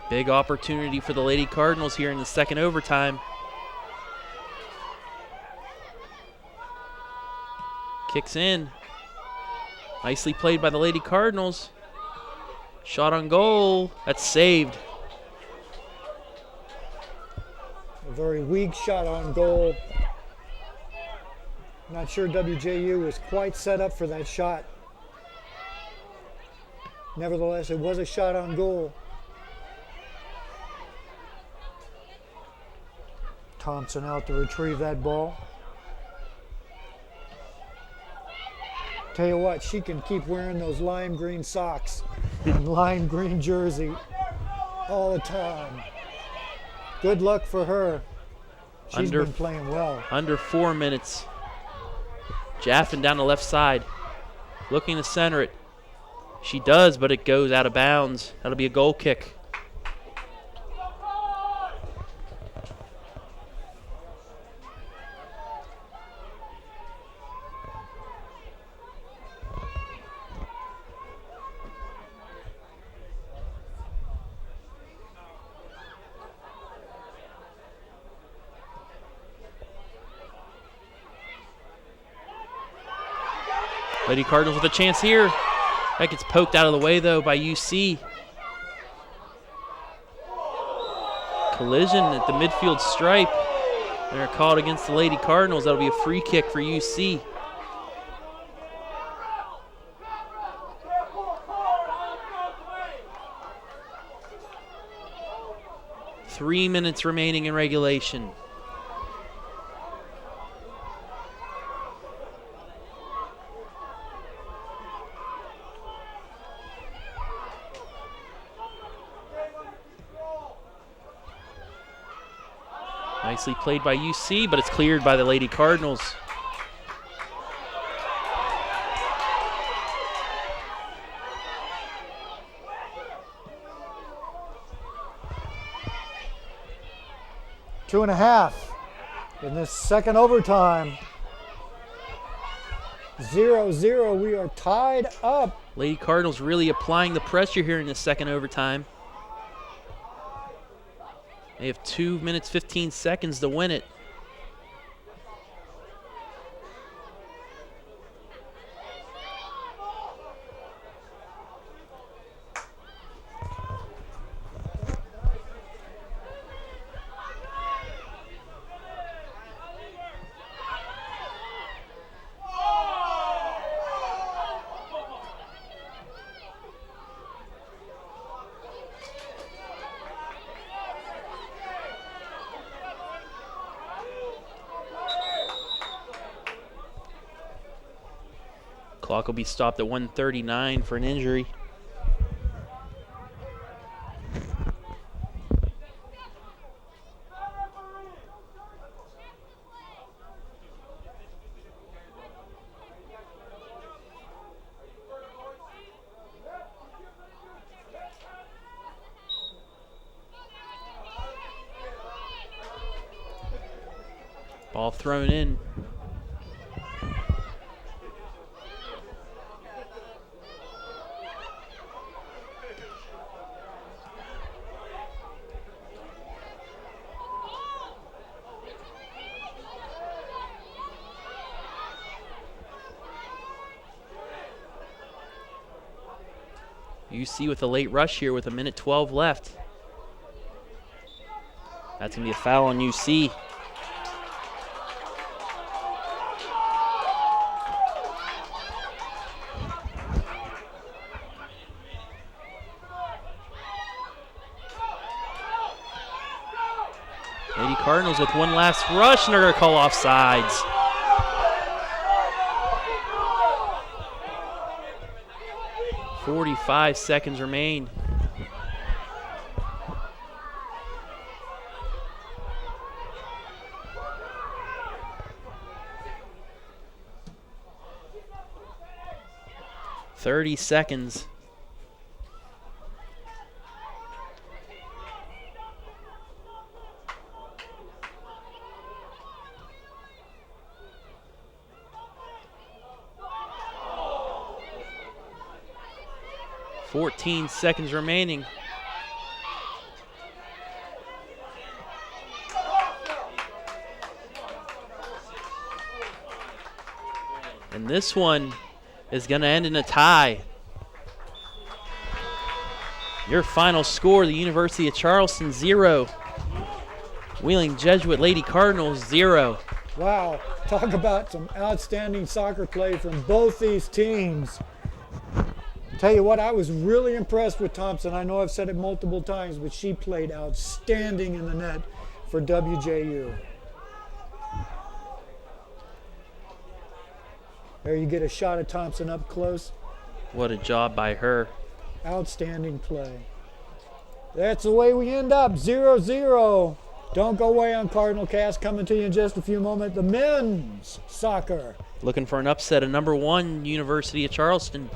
Big opportunity for the Lady Cardinals here in the second overtime. Kicks in. Nicely played by the Lady Cardinals. Shot on goal. That's saved. A very weak shot on goal. Not sure WJU was quite set up for that shot. Nevertheless, it was a shot on goal. Thompson out to retrieve that ball. Tell you what, she can keep wearing those lime green socks and lime green jersey all the time. Good luck for her. She's been playing well. Under 4 minutes. Jaffin down the left side, looking to center it. She does, but it goes out of bounds. That'll be a goal kick. Lady Cardinals with a chance here. That gets poked out of the way, though, by UC. Collision at the midfield stripe. They're called against the Lady Cardinals. That'll be a free kick for UC. Three minutes remaining in regulation. Nicely played by UC, but it's cleared by the Lady Cardinals. Two and a half in this second overtime. 0-0, we are tied up. Lady Cardinals really applying the pressure here in the second overtime. They have 2 minutes, 15 seconds to win it. Clock will be stopped at 1:39 for an injury. Ball thrown in. UC with a late rush here with 1:12 left. That's going to be a foul on UC. Lady Cardinals with one last rush, and they're going to call offsides. .45 seconds remain. .30 seconds. .14 seconds remaining. And this one is going to end in a tie. Your final score, the University of Charleston 0, Wheeling Jesuit Lady Cardinals 0. Wow, talk about some outstanding soccer play from both these teams. Tell you what, I was really impressed with Thompson. I know I've said it multiple times, but she played outstanding in the net for WJU. There you get a shot of Thompson up close. What a job by her. Outstanding play. That's the way we end up, 0-0. Don't go away on Cardinal Cast. Coming to you in just a few moments. The men's soccer. Looking for an upset of number 1, University of Charleston.